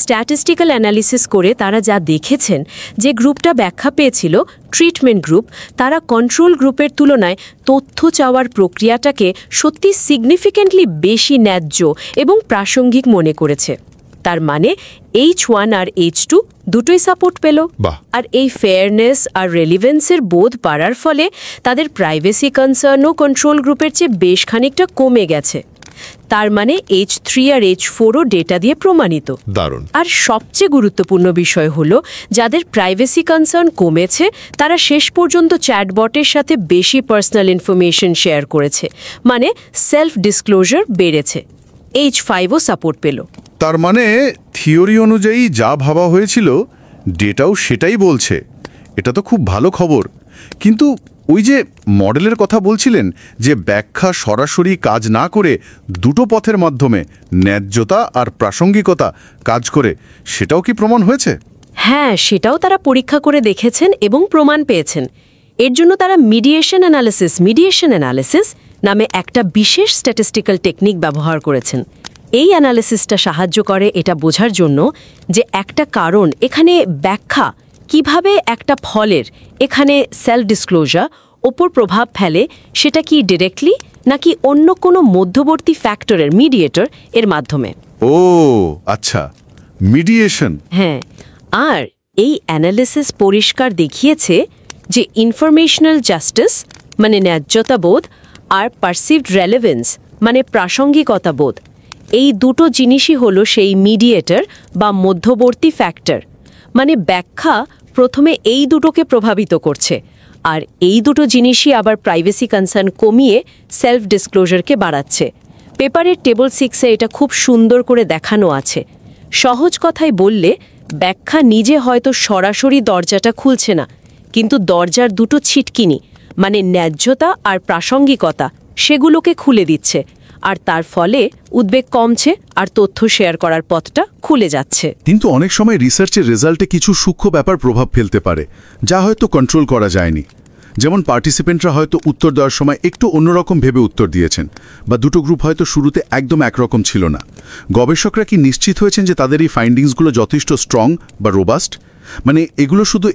স্ট্যাটিস্টিক্যাল অ্যানালিসিস করে তারা যা দেখেছেন, যে গ্রুপটা ব্যাখ্যা পেয়েছিল ট্রিটমেন্ট গ্রুপ, তারা কন্ট্রোল গ্রুপের তুলনায় তথ্য চাওয়ার প্রক্রিয়াটাকে সত্যি সিগনিফিক্যান্টলি বেশি ন্যায্য এবং প্রাসঙ্গিক মনে করেছে। তার মানে H1 আর H2 দুটোই সাপোর্ট পেল। আর এই ফেয়ারনেস আর রেলিভেন্সের বোধ বাড়ার ফলে তাদের প্রাইভেসি কনসার্নও কন্ট্রোল গ্রুপের চেয়ে বেশ খানিকটা কমে গেছে। তার মানে H3 আর H4ও ডেটা দিয়ে প্রমাণিত। দারুণ। আর সবচেয়ে গুরুত্বপূর্ণ বিষয় হলো যাদের প্রাইভেসি কনসার্ন কমেছে তারা শেষ পর্যন্ত চ্যাটবটের সাথে বেশি পার্সোনাল ইনফরমেশন শেয়ার করেছে, মানে সেলফ ডিসক্লোজার বেড়েছে। H5ও সাপোর্ট পেল। তার মানে থিওরি অনুযায়ী যা ভাবা হয়েছিল ডেটাও সেটাই বলছে। এটা তো খুব ভালো খবর। কিন্তু ওই যে মডেলের কথা বলছিলেন, যে ব্যাখ্যা সরাসরি কাজ না করে দুটো পথের মাধ্যমে ন্যায্যতা আর প্রাসঙ্গিকতা কাজ করে, সেটাও কি প্রমাণ হয়েছে? হ্যাঁ, সেটাও তারা পরীক্ষা করে দেখেছেন এবং প্রমাণ পেয়েছেন। এর জন্য তারা মিডিয়েশন অ্যানালিসিস নামে একটা বিশেষ স্ট্যাটিস্টিক্যাল টেকনিক ব্যবহার করেছেন। এই অ্যানালিসিসটা সাহায্য করে এটা বোঝার জন্য যে একটা কারণ এখানে ব্যাখ্যা কিভাবে একটা ফলের এখানে সেলফ ডিসক্লোজার ওপর প্রভাব ফেলে, সেটা কি ডিরেক্টলি নাকি অন্য কোনো মধ্যবর্তী ফ্যাক্টরের মিডিয়েটর এর মাধ্যমে। ও আচ্ছা, মিডিয়েশন। হ্যাঁ, আর এই অ্যানালিসিস পরিষ্কার দেখিয়েছে যে ইনফরমেশনাল জাস্টিস মানে ন্যায্যতাবোধ আর পারসিভড রেলেভেন্স মানে প্রাসঙ্গিকতাবোধ, এই দুটো জিনিসই হলো সেই মিডিয়েটর বা মধ্যবর্তী ফ্যাক্টর। মানে ব্যাখ্যা প্রথমে এই দুটোকে প্রভাবিত করছে, আর এই দুটো জিনিসই আবার প্রাইভেসি কনসার্ন কমিয়ে সেলফ ডিসক্লোজারকে বাড়াচ্ছে। পেপারের টেবল 6-এ এটা খুব সুন্দর করে দেখানো আছে। সহজ কথায় বললে, ব্যাখ্যা নিজে হয়তো সরাসরি দরজাটা খুলছে না, কিন্তু দরজার দুটো ছিটকিনি মানে ন্যায্যতা আর প্রাসঙ্গিকতা সেগুলোকে খুলে দিচ্ছে, আর তার ফলে উদ্বেগ কমছে আর তথ্য শেয়ার করার পথটা খুলে যাচ্ছে। কিন্তু অনেক সময় রিসার্চের রেজাল্টে কিছু সূক্ষ্ম ব্যাপার প্রভাব ফেলতে পারে, যা হয়তো কন্ট্রোল করা যায়নি। যেমন পার্টিসিপেন্টরা হয়তো উত্তর দেওয়ার সময় একটু অন্যরকম ভেবে উত্তর দিয়েছেন, বা দুটো গ্রুপ হয়তো শুরুতে একদম একরকম ছিল না। গবেষকরা কি নিশ্চিত হয়েছেন যে তাদের এই ফাইন্ডিংসগুলো যথেষ্ট স্ট্রং বা রোবাস্ট? মানে এগুলো শুধু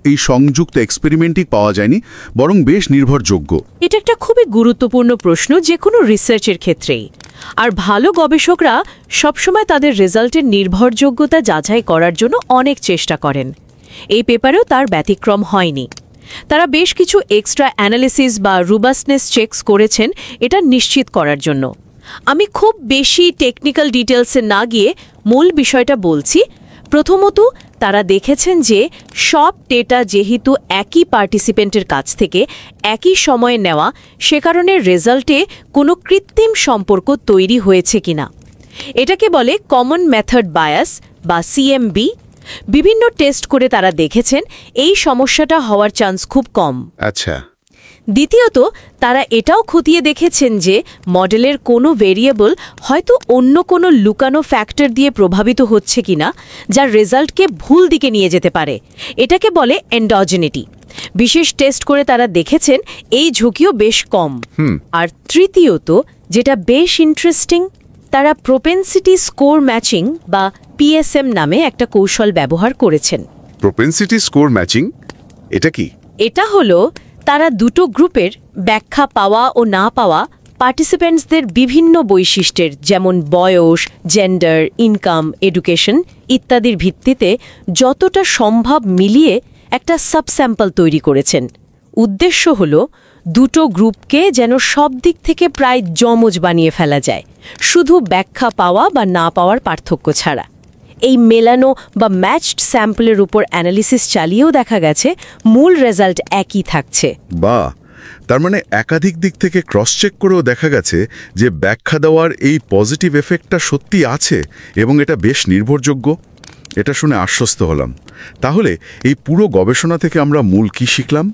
এই সংযুক্ত এক্সপেরিমেন্টই পাওয়া যায়নি, বরং বেশ নির্ভরযোগ্য। এটা একটা খুবই গুরুত্বপূর্ণ প্রশ্ন যে কোনো রিসার্চের ক্ষেত্রেই। আর ভালো গবেষকরা সবসময় তাদের রেজাল্টের নির্ভরযোগ্যতা যাচাই করার জন্য অনেক চেষ্টা করেন। এই পেপারেও তার ব্যতিক্রম হয়নি। তারা বেশ কিছু এক্সট্রা অ্যানালিসিস বা রোবাস্টনেস চেকস করেছেন এটা নিশ্চিত করার জন্য। আমি খুব বেশি টেকনিক্যাল ডিটেলসে না গিয়ে মূল বিষয়টা বলছি। প্রথমত, তারা দেখেছেন যে সব ডেটা যেহেতু একই পার্টিসিপেন্টের কাছ থেকে একই সময়ে নেওয়া, সে কারণে রেজাল্টে কোনো কৃত্রিম সম্পর্ক তৈরি হয়েছে কিনা। এটাকে বলে কমন মেথড বায়াস বা সিএমবি। বিভিন্ন টেস্ট করে তারা দেখেছেন এই সমস্যাটা হওয়ার চান্স খুব কম। আচ্ছা। দ্বিতীয়ত, তারা এটাও খতিয়ে দেখেছেন যে মডেলের কোনো ভেরিয়েবল হয়তো অন্য কোনো লুকানো ফ্যাক্টর দিয়ে প্রভাবিত হচ্ছে কিনা, যার রেজাল্টকে ভুল দিকে নিয়ে যেতে পারে। এটাকে বলে এন্ডোজেনিটি। বিশেষ টেস্ট করে তারা দেখেছেন এই ঝুঁকিও বেশ কম। আর তৃতীয়ত, যেটা বেশ ইন্টারেস্টিং, তারা প্রোপেনসিটি স্কোর ম্যাচিং বা পিএসএম নামে একটা কৌশল ব্যবহার করেছেন। প্রোপেনসিটি স্কোর ম্যাচিং এটা কি? এটা হলো তারা দুটো গ্রুপের ব্যাখ্যা পাওয়া ও না পাওয়া পার্টিসিপেন্টসদের বিভিন্ন বৈশিষ্ট্যের, যেমন বয়স, জেন্ডার, ইনকাম, এডুকেশন ইত্যাদির ভিত্তিতে যতটা সম্ভব মিলিয়ে একটা সাবস্যাম্পল তৈরি করেছেন। উদ্দেশ্য হল দুটো গ্রুপকে যেন সব দিক থেকে প্রায় যমজ বানিয়ে ফেলা যায়, শুধু ব্যাখ্যা পাওয়া বা না পাওয়ার পার্থক্য ছাড়া। এই মেলানো বা ম্যাচড স্যাম্পলের উপর অ্যানালিসিস চালিয়েও দেখা গেছে মূল রেজাল্ট একই থাকছে। বাহ, তার মানে একাধিক দিক থেকে ক্রস চেক করেও দেখা গেছে যে ব্যাখ্যা দেওয়ার এই পজিটিভ এফেক্টটা সত্যি আছে এবং এটা বেশ নির্ভরযোগ্য। এটা শুনে আশ্বস্ত হলাম। তাহলে এই পুরো গবেষণা থেকে আমরা মূল কি শিখলাম?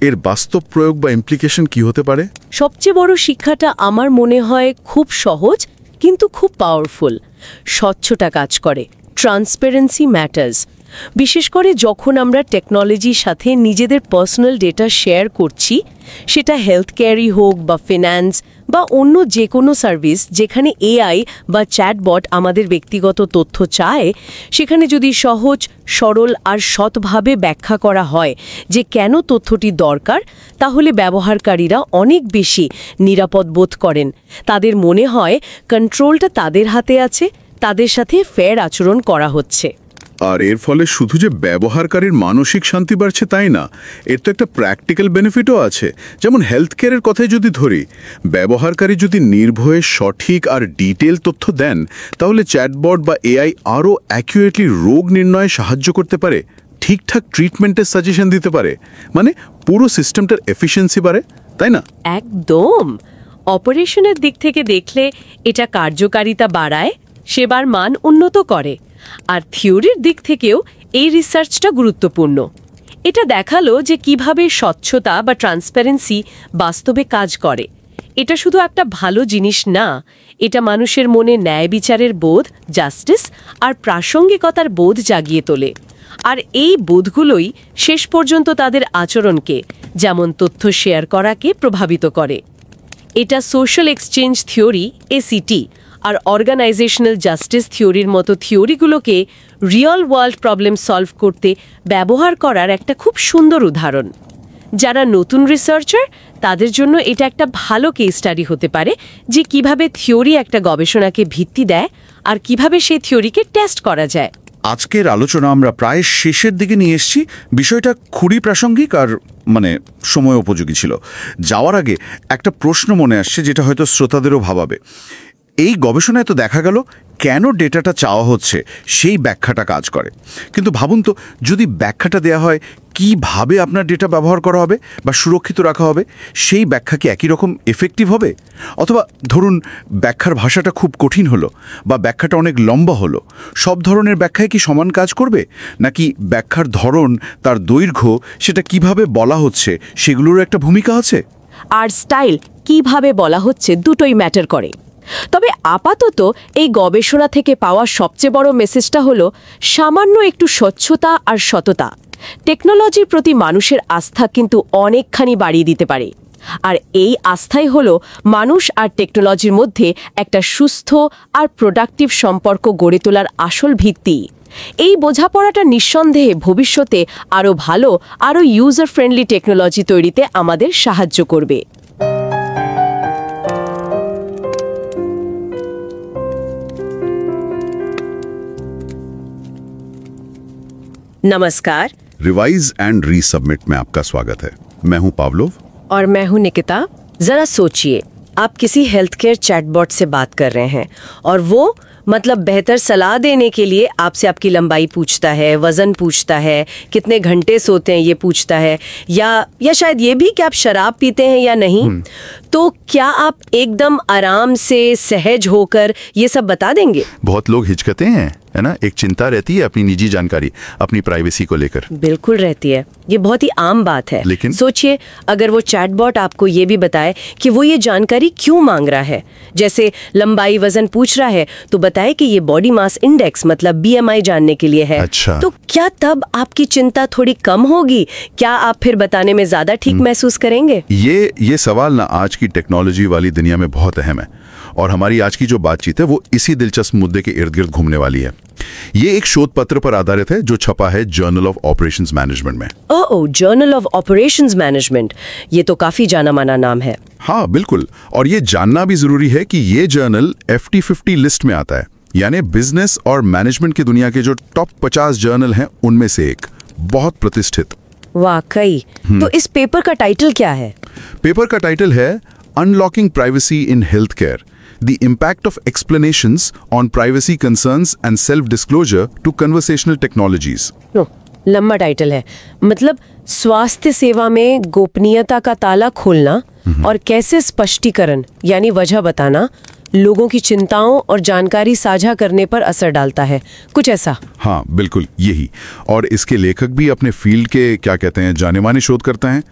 এর বাস্তব প্রয়োগ বা ইমপ্লিকেশন কি হতে পারে? সবচেয়ে বড় শিক্ষাটা আমার মনে হয় খুব সহজ কিন্তু খুব পাওয়ারফুল। স্বচ্ছতা কাজ করে, ট্রান্সপারেন্সি ম্যাটার্স। বিশেষ করে যখন আমরা টেকনোলজির সাথে নিজেদের পার্সোনাল ডেটা শেয়ার করছি, সেটা হেলথ কেয়ারই হোক বা ফিন্যান্স বা অন্য যে কোনো সার্ভিস যেখানে এআই বা চ্যাটবট আমাদের ব্যক্তিগত তথ্য চায়, সেখানে যদি সহজ, সরল আর সৎভাবে ব্যাখ্যা করা হয় যে কেন তথ্যটি দরকার, তাহলে ব্যবহারকারীরা অনেক বেশি নিরাপদ বোধ করেন। তাদের মনে হয় কন্ট্রোলটা তাদের হাতে আছে, তাদের সাথে ফেয়ার আচরণ করা হচ্ছে। আর এর ফলে শুধু যে ব্যবহারকারীর মানসিক শান্তি বাড়ছে তাই না, এর তো একটা প্র্যাকটিক্যাল বেনিফিটও আছে। যেমন হেলথ কেয়ারের কথাই যদি ধরি, ব্যবহারকারী যদি নির্ভয়ে সঠিক আর ডিটেল তথ্য দেন, তাহলে চ্যাটবট বা এআই আরও অ্যাকুরেটলি রোগ নির্ণয়ে সাহায্য করতে পারে, ঠিকঠাক ট্রিটমেন্টের সাজেশন দিতে পারে। মানে পুরো সিস্টেমটার এফিসিয়েন্সি বাড়ে, তাই না? একদম। অপারেশনের দিক থেকে দেখলে এটা কার্যকারিতা বাড়ায়, সেবার মান উন্নত করে। আর থিওরির দিক থেকেও এই রিসার্চটা গুরুত্বপূর্ণ। এটা দেখালো যে কিভাবে স্বচ্ছতা বা ট্রান্সপারেন্সি বাস্তবে কাজ করে। এটা শুধু একটা ভালো জিনিস না, এটা মানুষের মনে ন্যায় বিচারের বোধ, জাস্টিস আর প্রাসঙ্গিকতার বোধ জাগিয়ে তোলে। আর এই বোধগুলোই শেষ পর্যন্ত তাদের আচরণকে, যেমন তথ্য শেয়ার করাকে, প্রভাবিত করে। এটা সোশ্যাল এক্সচেঞ্জ থিওরি এসিটি আর অর্গানাইজেশনাল জাস্টিস থিওরির মতো থিওরিগুলোকে রিয়েল ওয়ার্ল্ড প্রবলেম সলভ করতে ব্যবহার করার একটা খুব সুন্দর উদাহরণ। যারা নতুন রিসার্চার, তাদের জন্য এটা একটা ভালো কেস স্টাডি হতে পারে যে কিভাবে থিওরি একটা গবেষণাকে ভিত্তি দেয় আর কিভাবে সেই থিওরিকে টেস্ট করা যায়। আজকের আলোচনা আমরা প্রায় শেষের দিকে নিয়ে এসেছি। বিষয়টা খুবই প্রাসঙ্গিক আর সময় উপযোগী ছিল। যাওয়ার আগে একটা প্রশ্ন মনে আসছে, যেটা হয়তো শ্রোতাদেরও ভাবাবে। এই গবেষণায় তো দেখা গেল কেন ডেটাটা চাওয়া হচ্ছে সেই ব্যাখ্যাটা কাজ করে, কিন্তু ভাবুন তো, যদি ব্যাখ্যাটা দেয়া হয় কিভাবে আপনার ডেটা ব্যবহার করা হবে বা সুরক্ষিত রাখা হবে, সেই ব্যাখ্যা কি একই রকম এফেক্টিভ হবে? অথবা ধরুন ব্যাখ্যার ভাষাটা খুব কঠিন হলো বা ব্যাখ্যাটা অনেক লম্বা হলো, সব ধরনের ব্যাখ্যায় কি সমান কাজ করবে? নাকি ব্যাখ্যার ধরন, তার দৈর্ঘ্য, সেটা কিভাবে বলা হচ্ছে সেগুলোর একটা ভূমিকা আছে? আর স্টাইল কিভাবে বলা হচ্ছে দুটোই ম্যাটার করে। তবে আপাতত এই গবেষণা থেকে পাওয়া সবচেয়ে বড় মেসেজটা হলো সামান্য একটু স্বচ্ছতা আর সততা টেকনোলজির প্রতি মানুষের আস্থা কিন্তু অনেকখানি বাড়িয়ে দিতে পারে। আর এই আস্থাই হলো মানুষ আর টেকনোলজির মধ্যে একটা সুস্থ আর প্রোডাক্টিভ সম্পর্ক গড়ে তোলার আসল ভিত্তি। এই বোঝাপড়াটা নিঃসন্দেহে ভবিষ্যতে আরও ভালো, আরও ইউজার ফ্রেন্ডলি টেকনোলজি তৈরিতে আমাদের সাহায্য করবে। नमस्कार। रिवाइज एंड रीसबमिट में आपका स्वागत है। मैं हूं पावलोव और मैं हूं निकिता। जरा सोचिए, आप किसी हेल्थ केयर चैटबॉट से बात कर रहे हैं और वो बेहतर सलाह देने के लिए आपसे आपकी लंबाई पूछता है, वजन पूछता है, कितने घंटे सोते हैं ये पूछता है, या शायद ये भी कि आप शराब पीते हैं या नहीं। तो क्या आप एकदम आराम से सहज होकर ये सब बता देंगे? बहुत लोग हिचकते हैं, है ना? एक चिंता रहती है अपनी निजी जानकारी, अपनी प्राइवेसी को लेकर। बिल्कुल रहती है, ये बहुत ही आम बात है। लेकिन सोचिए, अगर वो चैटबॉट आपको ये भी बताए कि वो ये जानकारी क्यों मांग रहा है, जैसे लंबाई वजन पूछ रहा है तो बताए कि ये बॉडी मास इंडेक्स BMI जानने के लिए है। अच्छा। तो क्या तब आपकी चिंता थोड़ी कम होगी? क्या आप फिर बताने में ज्यादा ठीक महसूस करेंगे? ये सवाल ना आज की टेक्नोलॉजी वाली दुनिया में बहुत अहम है, और हमारी आज की जो बातचीत है वो इसी दिलचस्प मुद्दे के इर्द गिर्द घूमने वाली है। ये एक शोध पत्र पर आधारित है जो छपा है जर्नल ऑफ ऑपरेशंस मैनेजमेंट में। ओह, जर्नल ऑफ ऑपरेशंस मैनेजमेंट, ये तो काफी जाना माना नाम है। हाँ बिल्कुल, और ये जानना भी जरूरी है कि ये जर्नल FT50 लिस्ट में आता है, यानी बिजनेस और मैनेजमेंट की दुनिया के जो टॉप 50 जर्नल हैं उनमें से एक, बहुत प्रतिष्ठित। वाकई। तो इस पेपर का टाइटल क्या है? पेपर का टाइटल है unlocking privacy in health care, The impact of explanations on privacy concerns and self-disclosure to conversational technologies. लंबा टाइटल है। स्वास्थ्य सेवा में गोपनीयता का ताला खोलना और कैसे स्पष्टीकरण यानी वजह बताना लोगों की चिंताओं और जानकारी साझा करने पर असर डालता है, कुछ ऐसा। हाँ बिल्कुल यही। और इसके लेखक भी अपने फील्ड के क्या कहते हैं जाने माने शोधकर्ता हैं।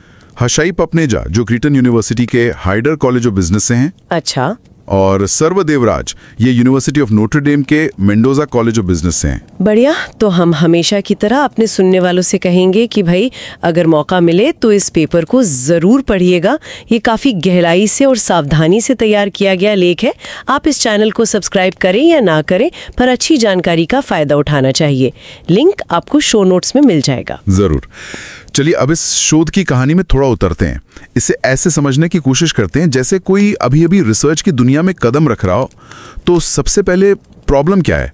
हशाई पपनेजा जो क्रीटन यूनिवर्सिटी के हाइडर कॉलेज ऑफ बिजनेस से हैं। अच्छा। और सर्वदेवराज ये यूनिवर्सिटी ऑफ नोटरडेम के मेंडोजा कॉलेज ऑफ बिजनेस से हैं। बढ़िया। तो हम हमेशा की तरह अपने सुनने वालों से कहेंगे कि भाई अगर मौका मिले तो इस पेपर को जरूर पढ़िएगा। ये काफी गहराई से और सावधानी से तैयार किया गया लेख है। आप इस चैनल को सब्सक्राइब करें या ना करें, पर अच्छी जानकारी का फायदा उठाना चाहिए। लिंक आपको शो नोट्स में मिल जाएगा। जरूर। चलिए अब इस शोध की कहानी में थोड़ा उतरते हैं। इसे ऐसे समझने की कोशिश करते हैं जैसे कोई अभी अभी रिसर्च की दुनिया में कदम रख रहा हो। तो सबसे पहले प्रॉब्लम क्या है?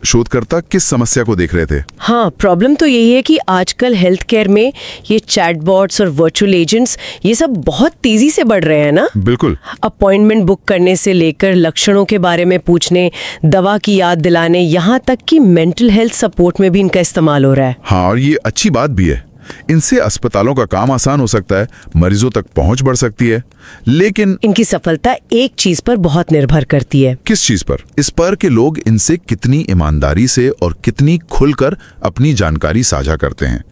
शोधकर्ता किस समस्या को देख रहे थे? हाँ, प्रॉब्लम तो यही है कि आजकल हेल्थ केयर में ये चैटबॉट्स और वर्चुअल एजेंट्स ये सब बहुत तेजी से बढ़ रहे हैं ना। बिल्कुल। अपॉइंटमेंट बुक करने से लेकर लक्षणों के बारे में पूछने, दवा की याद दिलाने, यहाँ तक कि मेंटल हेल्थ सपोर्ट में भी इनका इस्तेमाल हो रहा है। हाँ, और ये अच्छी बात भी है। इनसे अस्पतालों का काम आसान हो सकता है, मरीजों तक पहुंच बढ़ सकती है, लेकिन इनकी सफलता एक चीज पर बहुत निर्भर करती है। किस चीज पर? इस पर कि लोग इनसे कितनी ईमानदारी से और कितनी खुलकर अपनी जानकारी साझा करते हैं,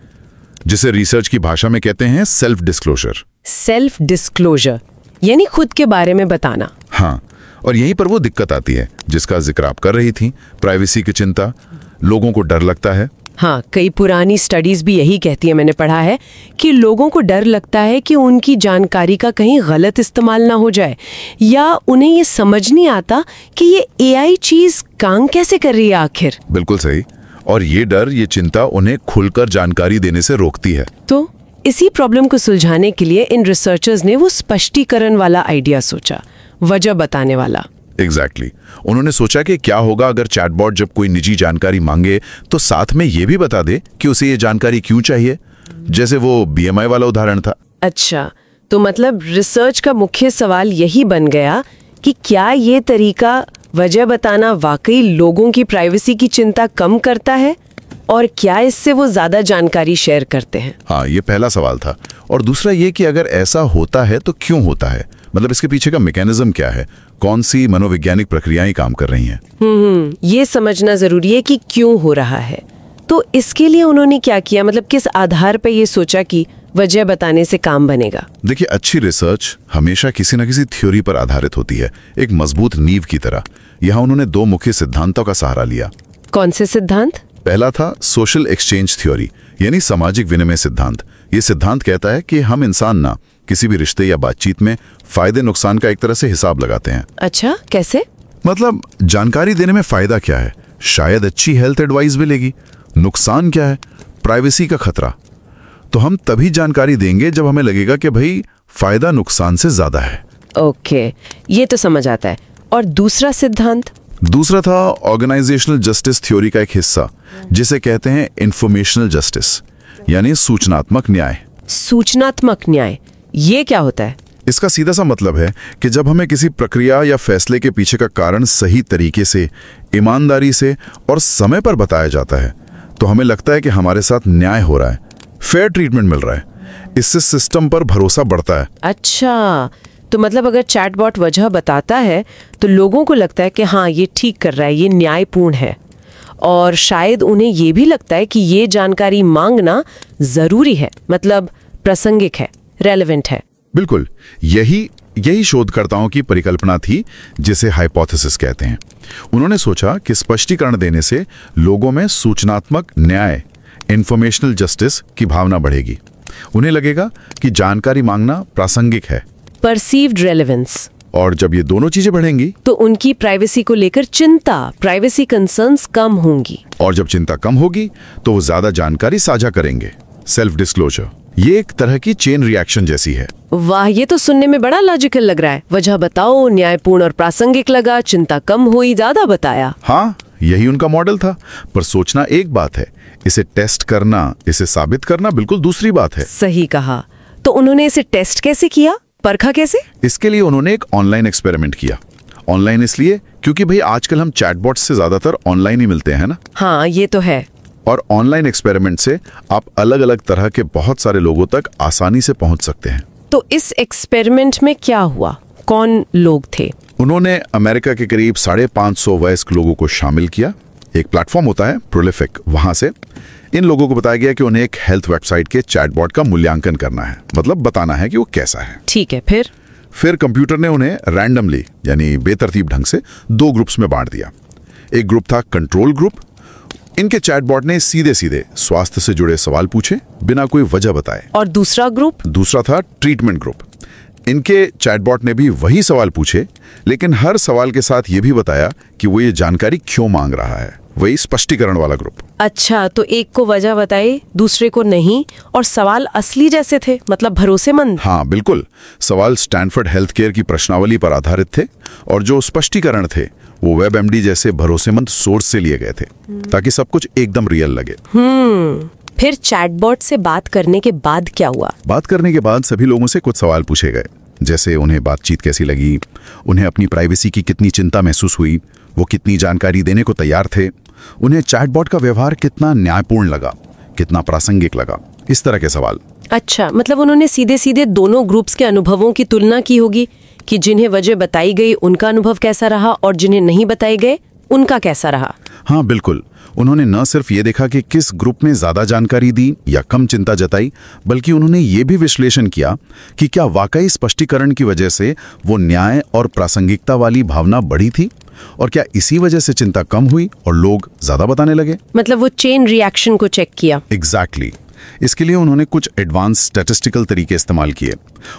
जिसे रिसर्च की भाषा में कहते हैं सेल्फ डिस्क्लोजर। सेल्फ डिस्क्लोजर यानी खुद के बारे में बताना। हाँ, और यहीं पर वो दिक्कत आती है जिसका जिक्र आप कर रही थी, प्राइवेसी की चिंता। लोगों को डर लगता है। हाँ, कई पुरानी स्टडीज भी यही कहती है, मैंने पढ़ा है कि लोगों को डर लगता है कि उनकी जानकारी का कहीं गलत इस्तेमाल ना हो जाए, या उन्हें ये समझ नहीं आता कि ये एआई चीज काम कैसे कर रही है आखिर। बिल्कुल सही। और ये डर, ये चिंता उन्हें खुलकर जानकारी देने से रोकती है। तो इसी प्रॉब्लम को सुलझाने के लिए इन रिसर्चर्स ने वो स्पष्टीकरण वाला आइडिया सोचा, वजह बताने वाला। एग्जैक्टली। उन्होंने सोचा कि क्या होगा अगर चैटबॉट जब कोई निजी जानकारी मांगे तो साथ में ये भी बता दे कि उसे ये जानकारी क्यों चाहिए, जैसे वो बीएमआई वाला उदाहरण था। अच्छा, तो मतलब रिसर्च का मुख्य सवाल यही बन गया कि क्या ये तरीका वजह बताना वाकई लोगों की प्राइवेसी की चिंता कम करता है, और क्या इससे वो ज्यादा जानकारी शेयर करते हैं। हाँ, ये पहला सवाल था। और दूसरा ये कि अगर ऐसा होता है तो क्यों होता है, मतलब इसके पीछे का मैकेनिज्म क्या है, कौन सी मनोवैज्ञानिक प्रक्रियाएं काम कर रही हैं। ये समझना जरूरी है कि क्यों हो रहा है। तो इसके लिए उन्होंने क्या किया, मतलब किस आधार पर ये सोचा कि वजह बताने से काम बनेगा। देखिए, अच्छी रिसर्च हमेशा किसी न किसी थ्योरी पर आधारित होती है, एक मजबूत नींव की तरह। यहाँ उन्होंने दो मुख्य सिद्धांतों का सहारा लिया। कौन से सिद्धांत? पहला था सोशल एक्सचेंज थ्योरी, यानी सामाजिक विनिमय सिद्धांत। ये सिद्धांत कहता है कि हम इंसान ना किसी भी रिश्ते या बातचीत में फायदे नुकसान का एक तरह से हिसाब लगाते हैं। अच्छा, कैसे? मतलब जानकारी देने में फायदा क्या है, शायद अच्छी हेल्थ एडवाइस मिलेगी। नुकसान क्या है, प्राइवेसी का खतरा। तो हम तभी जानकारी देंगे जब हमें लगेगा कि भाई फायदा नुकसान से ज्यादा है। ओके, ये तो समझ आता है। और दूसरा सिद्धांत? दूसरा था ऑर्गेनाइजेशनल जस्टिस थ्योरी का एक हिस्सा, जिसे कहते हैं इंफॉर्मेशनल जस्टिस, यानी सूचनात्मक न्याय। सूचनात्मक न्याय, ये क्या होता है? इसका सीधा सा मतलब है कि जब हमें किसी प्रक्रिया या फैसले के पीछे का कारण सही तरीके से, ईमानदारी से और समय पर बताया जाता है, तो हमें लगता है कि हमारे साथ न्याय हो रहा है, फेयर ट्रीटमेंट मिल रहा है। इससे सिस्टम पर भरोसा बढ़ता है। अच्छा, तो मतलब अगर चैटबॉट वजह बताता है तो लोगों को लगता है कि हाँ, ये ठीक कर रहा है, ये न्यायपूर्ण है, और शायद उन्हें ये भी लगता है कि ये जानकारी मांगना जरूरी है, मतलब प्रासंगिक है, रेलेवेंट है। बिल्कुल, यही शोधकर्ताओं की परिकल्पना थी, जिसे हाइपोथेसिस कहते हैं। उन्होंने सोचा कि स्पष्टीकरण देने से लोगों में सूचनात्मक न्याय, इंफॉर्मेशनल जस्टिस की भावना बढ़ेगी। उन्हें लगेगा कि जानकारी मांगना प्रासंगिक है, परसीव्ड रेलेवेंस। और जब ये दोनों चीजें बढ़ेंगी तो उनकी प्राइवेसी को लेकर चिंता, प्राइवेसी कंसर्न्स कम होंगी। और जब चिंता कम होगी तो वो ज्यादा जानकारी साझा करेंगे। सेल्फ डिस्क्लोजर ये एक तरह की चेन रिएक्शन जैसी है। वाह, ये तो सुनने में बड़ा लॉजिकल लग रहा है। वजह बताओ, न्यायपूर्ण और प्रासंगिक लगा, चिंता कम हुई, ज्यादा बताया। हाँ, यही उनका मॉडल था। पर सोचना एक बात है, इसे टेस्ट करना, इसे साबित करना बिल्कुल दूसरी बात है। सही कहा। तो उन्होंने इसे टेस्ट कैसे किया, परखा कैसे? इसके लिए उन्होंने एक ऑनलाइन एक्सपेरिमेंट किया। ऑनलाइन इसलिए क्योंकि भाई आजकल हम चैटबॉट से ज्यादातर ऑनलाइन ही मिलते हैं ना। हाँ, ये तो है। और ऑनलाइन एक्सपेरिमेंट से आप अलग अलग तरह के बहुत सारे लोगों तक आसानी से पहुंच सकते हैं। तो इस एक्सपेरिमेंट में क्या हुआ, कौन लोग थे? उन्होंने अमेरिका के करीब 550 वयस्क लोगों को शामिल किया। एक प्लेटफॉर्म होता है प्रोलिफिक, वहां से इन लोगों को बताया गया कि उन्हें एक हेल्थ वेबसाइट के चैटबॉट का मूल्यांकन करना है, मतलब बताना है कि वो कैसा है। ठीक है, फिर कंप्यूटर ने उन्हें रैंडमली, यानी बेतरतीब ढंग से, दो ग्रुप्स में बांट दिया। एक ग्रुप था कंट्रोल ग्रुप। इनके चैटबॉट ने सीधे सीधे स्वास्थ्य से जुड़े सवाल पूछे बिना कोई वजह बताए। और दूसरा था ट्रीटमेंट ग्रुप। इनके चैटबॉट ने भी वही सवाल पूछे, लेकिन हर सवाल के साथ ये भी बताया कि वो ये जानकारी क्यों मांग रहा है, वही स्पष्टीकरण वाला ग्रुप। अच्छा, तो एक को वजह बताई, दूसरे को नहीं, और सवाल असली जैसे थे, मतलब भरोसेमंद। हाँ बिल्कुल, सवाल स्टैनफोर्ड हेल्थ केयर की प्रश्नावली पर आधारित थे, और जो स्पष्टीकरण थे वो WebMD जैसे भरोसेमंद सोर्स से लिए गए थे, ताकि सब कुछ एकदम रियल लगे। फिर चैटबॉट से बात करने के बाद क्या हुआ? बात करने के बाद सभी लोगों से कुछ सवाल पूछे गए, जैसे उन्हें बातचीत कैसी लगी, उन्हें अपनी प्राइवेसी की कितनी चिंता महसूस हुई, वो कितनी जानकारी देने को तैयार थे, उन्हें चैटबॉट का व्यवहार कितना न्यायपूर्ण लगा, कितना प्रासंगिक लगा, इस तरह के सवाल। अच्छा, मतलब उन्होंने सीधे सीधे दोनों ग्रुप्स के अनुभवों की तुलना की होगी कि जिन्हें वजह बताई गई उनका अनुभव कैसा रहा और जिन्हें नहीं बताए गए उनका कैसा रहा। हाँ बिल्कुल, उन्होंने न सिर्फ ये देखा कि किस ग्रुप ने ज्यादा जानकारी दी या कम चिंता जताई, बल्कि उन्होंने ये भी विश्लेषण किया कि क्या वाकई स्पष्टीकरण की वजह से वो न्याय और प्रासंगिकता वाली भावना बढ़ी थी, और क्या इसी वजह से चिंता कम हुई और लोग ज्यादा बताने लगे। मतलब वो चेन रिएक्शन को चेक किया। एग्जैक्टली। इसके लिए उन्होंने कुछ एडवांस स्टैटिस्टिकल तरीके इस्तेमाल किए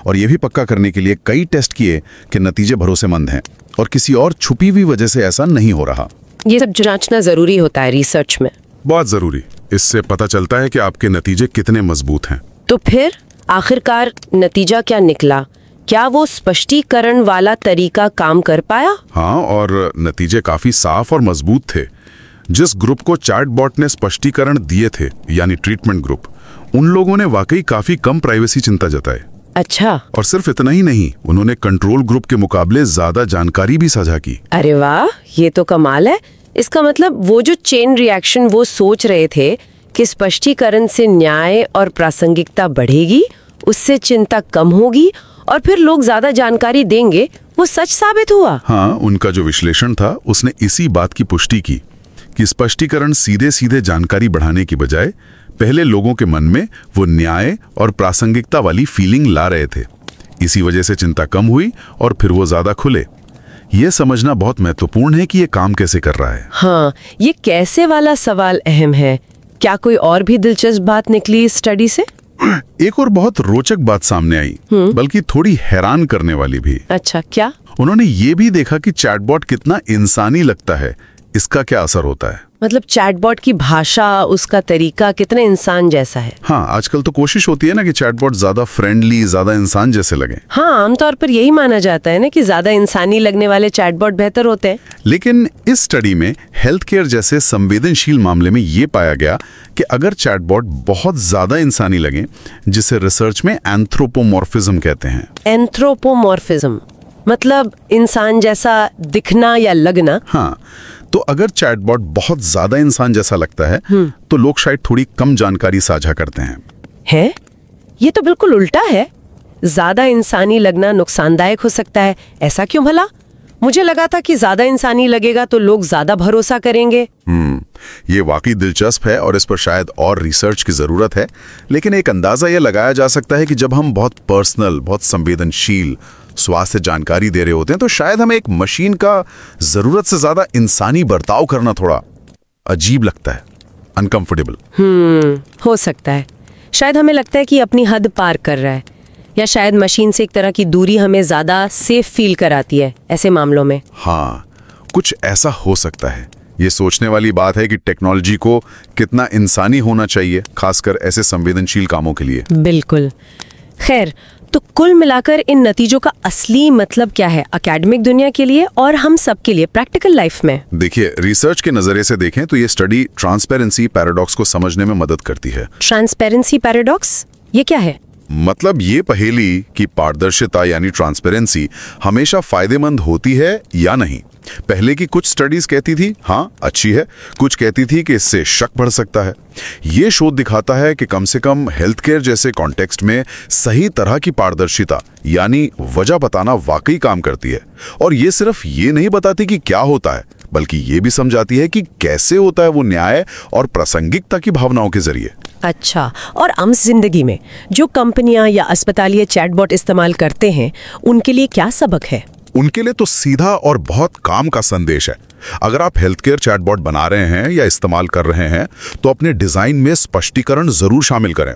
और ये भी पक्का करने के लिए कई टेस्ट किए कि नतीजे भरोसेमंद हैं और किसी और छुपी हुई वजह से ऐसा नहीं हो रहा। ये सब जांचना जरूरी होता है रिसर्च में। बहुत जरूरी। इससे पता चलता है कि आपके नतीजे कितने मजबूत हैं। तो फिर आखिरकार नतीजा क्या निकला? क्या वो स्पष्टीकरण वाला तरीका काम कर पाया? हाँ, और नतीजे काफी साफ और मजबूत थे। जिस ग्रुप को चैटबॉट ने स्पष्टीकरण दिए थे, यानी ट्रीटमेंट ग्रुप, उन लोगों ने वाकई काफी कम प्राइवेसी चिंता जताए। अच्छा। और सिर्फ इतना ही नहीं, उन्होंने कंट्रोल ग्रुप के मुकाबले ज्यादा जानकारी भी साझा की। अरे वाह, ये तो कमाल है। इसका मतलब वो जो चेन रिएक्शन वो सोच रहे थे कि स्पष्टीकरण से न्याय और प्रासंगिकता बढ़ेगी, उससे चिंता कम होगी और फिर लोग ज्यादा जानकारी देंगे, वो सच साबित हुआ। हाँ, उनका जो विश्लेषण था उसने इसी बात की पुष्टि की कि स्पष्टीकरण सीधे सीधे जानकारी बढ़ाने की बजाय पहले लोगों के मन में वो न्याय और प्रासंगिकता वाली फीलिंग ला रहे थे। इसी वजह से चिंता कम हुई और फिर वो ज्यादा खुले। ये समझना बहुत महत्वपूर्ण है कि ये काम कैसे कर रहा है। हाँ, ये कैसे वाला सवाल अहम है। क्या कोई और भी दिलचस्प बात निकली इस स्टडी से? एक और बहुत रोचक बात सामने आई, बल्कि थोड़ी हैरान करने वाली भी। अच्छा, क्या? उन्होंने ये भी देखा कि चैटबॉट कितना इंसानी लगता है, इसका क्या असर होता है। मतलब चैटबॉट की भाषा, उसका तरीका कितने इंसान जैसा है। हाँ, आजकल तो कोशिश होती है ना कि चैटबॉट ज्यादा फ्रेंडली, ज्यादा इंसान जैसे लगे। हाँ, आमतौर पर यही माना जाता है ना कि ज्यादा इंसानी लगने वाले चैटबॉट बेहतर होते हैं। लेकिन इस स्टडी में हेल्थ केयर जैसे संवेदनशील मामले में ये पाया गया कि अगर चैटबॉट बहुत ज्यादा इंसानी लगे, जिसे रिसर्च में एंथ्रोपोमॉर्फिज्म कहते हैं। एंथ्रोपोमॉर्फिज्म मतलब इंसान जैसा दिखना या लगना। हाँ, तो अगर चैटबॉट बहुत ज्यादा इंसान जैसा लगता है तो लोग शायद थोड़ी कम जानकारी साझा करते हैं। है? ये तो बिल्कुल उल्टा है। ज्यादा इंसानी लगना नुकसानदायक हो सकता है, ऐसा क्यों भला? मुझे लगा था कि ज्यादा इंसानी लगेगा तो लोग ज्यादा भरोसा करेंगे। ये वाकई दिलचस्प है और इस पर शायद और रिसर्च की जरूरत है। लेकिन एक अंदाजा यह लगाया जा सकता है कि जब हम बहुत पर्सनल, बहुत संवेदनशील स्वास्थ्य जानकारी दे रहे होते हैं तो शायद हमें एक मशीन का जरूरत से ज्यादा इंसानी बर्ताव करना थोड़ा अजीब लगता है, अनकंफर्टेबल। हो सकता है। शायद हमें लगता है कि अपनी हद पार कर रहा है, या शायद मशीन से एक तरह की दूरी हमें ज्यादा सेफ फील कराती है ऐसे मामलों में। हाँ, कुछ ऐसा हो सकता है। ये सोचने वाली बात है कि टेक्नोलॉजी को कितना इंसानी होना चाहिए, खासकर ऐसे संवेदनशील कामों के लिए। बिल्कुल। खैर, तो कुल मिलाकर इन नतीजों का असली मतलब क्या है एकेडमिक दुनिया के लिए और हम सब के लिए प्रैक्टिकल लाइफ में? देखिए, रिसर्च के नजरिए से देखें तो ये स्टडी ट्रांसपेरेंसी पैराडॉक्स को समझने में मदद करती है। ट्रांसपेरेंसी पैराडॉक्स, ये क्या है? मतलब ये पहेली कि पारदर्शिता यानी ट्रांसपेरेंसी हमेशा फायदेमंद होती है या नहीं। पहले की कुछ स्टडीज कहती थी हाँ अच्छी है, कुछ कहती थी कि इससे शक बढ़ सकता है। ये शोध दिखाता है कि कम से कम हेल्थ केयर जैसे कॉन्टेक्स्ट में सही तरह की पारदर्शिता यानी वजह बताना वाकई काम करती है। और ये सिर्फ ये नहीं बताती कि क्या होता है, बल्कि ये भी समझाती है कि कैसे होता है वो न्याय और प्रासंगिकता की भावनाओं के जरिए। अच्छा, और आम जिंदगी में जो कंपनियां या अस्पताल चैटबॉट इस्तेमाल करते हैं उनके लिए क्या सबक है? उनके लिए तो सीधा और बहुत काम का संदेश है। अगर आप हेल्थ केयर चैटबॉट बना रहे हैं या इस्तेमाल कर रहे हैं तो अपने डिजाइन में स्पष्टीकरण जरूर शामिल करें।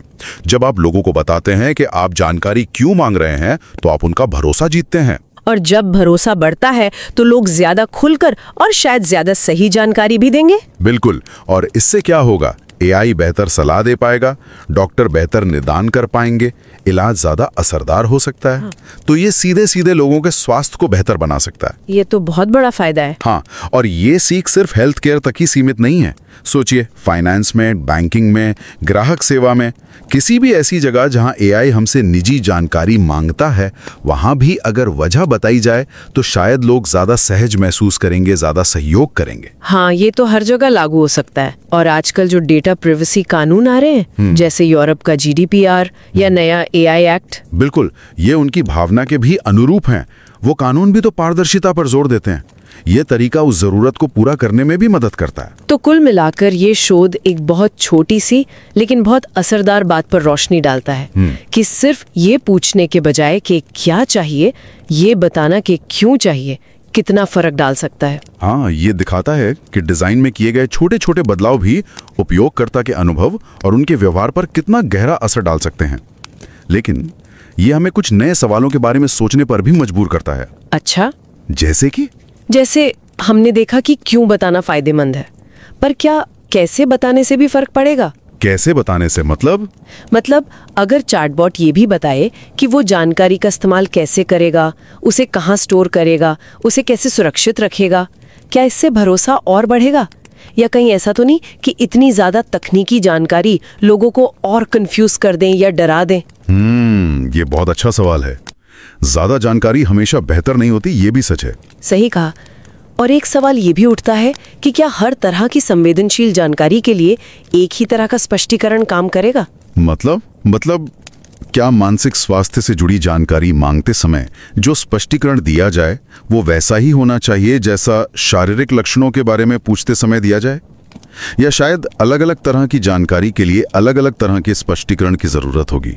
जब आप लोगों को बताते हैं कि आप जानकारी क्यों मांग रहे हैं तो आप उनका भरोसा जीतते हैं। और जब भरोसा बढ़ता है तो लोग ज्यादा खुलकर और शायद ज्यादा सही जानकारी भी देंगे। बिल्कुल। और इससे क्या होगा, एआई बेहतर सलाह दे पाएगा, डॉक्टर बेहतर निदान कर पाएंगे, इलाज ज्यादा असरदार हो सकता है। तो ये सीधे सीधे लोगों के स्वास्थ्य को बेहतर बना सकता है। ये तो बहुत बड़ा फायदा है। हाँ, और ये सीख सिर्फ हेल्थ केयर तक ही सीमित नहीं है। सोचिए, फाइनेंस में, बैंकिंग में, ग्राहक सेवा में, किसी भी ऐसी जगह जहां एआई हमसे निजी जानकारी मांगता है, वहां भी अगर वजह बताई जाए तो शायद लोग ज्यादा सहज महसूस करेंगे, ज्यादा सहयोग करेंगे। हाँ, ये तो हर जगह लागू हो सकता है। और आजकल जो डेटा डेटा प्राइवेसी कानून आ रहे हैं, जैसे यूरोप का जीडीपीआर या नया एआई एक्ट। बिल्कुल, ये उनकी भावना के भी अनुरूप हैं। वो कानून भी तो पारदर्शिता पर जोर देते हैं। ये तरीका उस जरूरत को पूरा करने में भी मदद करता है। तो कुल मिलाकर ये शोध एक बहुत छोटी सी लेकिन बहुत असरदार बात पर रोशनी डालता है कि सिर्फ ये पूछने के बजाय कि क्या चाहिए, ये बताना कि क्यों चाहिए कितना फर्क डाल सकता है। हाँ, ये दिखाता है कि डिजाइन में किए गए छोटे छोटे बदलाव भी उपयोगकर्ता के अनुभव और उनके व्यवहार पर कितना गहरा असर डाल सकते हैं। लेकिन ये हमें कुछ नए सवालों के बारे में सोचने पर भी मजबूर करता है। अच्छा, जैसे हमने देखा कि क्यों बताना फायदेमंद है, पर क्या कैसे बताने से भी फर्क पड़ेगा? कैसे बताने से मतलब अगर चैटबॉट ये भी बताए कि वो जानकारी का इस्तेमाल कैसे करेगा, उसे कहाँ स्टोर करेगा, उसे कैसे सुरक्षित रखेगा, क्या इससे भरोसा और बढ़ेगा? या कहीं ऐसा तो नहीं कि इतनी ज्यादा तकनीकी जानकारी लोगों को और कंफ्यूज कर दें या डरा दें? ये बहुत अच्छा सवाल है। ज्यादा जानकारी हमेशा बेहतर नहीं होती, ये भी सच है। सही कहा। और एक सवाल ये भी उठता है कि क्या हर तरह की संवेदनशील जानकारी के लिए एक ही तरह का स्पष्टीकरण काम करेगा? मतलब क्या मानसिक स्वास्थ्य से जुड़ी जानकारी मांगते समय जो स्पष्टीकरण दिया जाए वो वैसा ही होना चाहिए जैसा शारीरिक लक्षणों के बारे में पूछते समय दिया जाए? या शायद अलग अलग तरह की जानकारी के लिए अलग अलग तरह के स्पष्टीकरण की जरूरत होगी,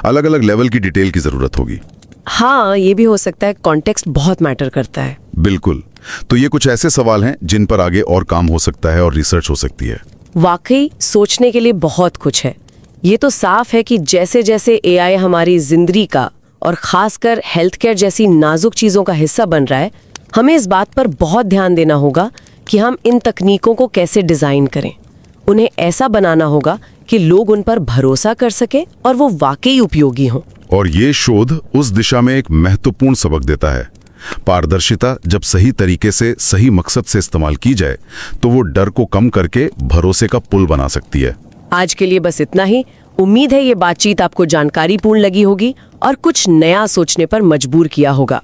अलग अलग लेवल की डिटेल की जरूरत होगी? हाँ, ये भी हो सकता है। कॉन्टेक्स्ट बहुत मैटर करता है। बिल्कुल। तो ये कुछ ऐसे सवाल हैं जिन पर आगे और काम हो सकता है और रिसर्च हो सकती है। वाकई सोचने के लिए बहुत कुछ है। ये तो साफ है कि जैसे जैसे एआई हमारी जिंदगी का और खासकर हेल्थ केयर जैसी नाजुक चीजों का हिस्सा बन रहा है, हमें इस बात पर बहुत ध्यान देना होगा कि हम इन तकनीकों को कैसे डिजाइन करें। उन्हें ऐसा बनाना होगा कि लोग उन पर भरोसा कर सके और वो वाकई उपयोगी हों। और ये शोध उस दिशा में एक महत्वपूर्ण सबक देता है। पारदर्शिता जब सही तरीके से सही मकसद से इस्तेमाल की जाए तो वो डर को कम करके भरोसे का पुल बना सकती है। आज के लिए बस इतना ही। उम्मीद है ये बातचीत आपको जानकारीपूर्ण लगी होगी और कुछ नया सोचने पर मजबूर किया होगा।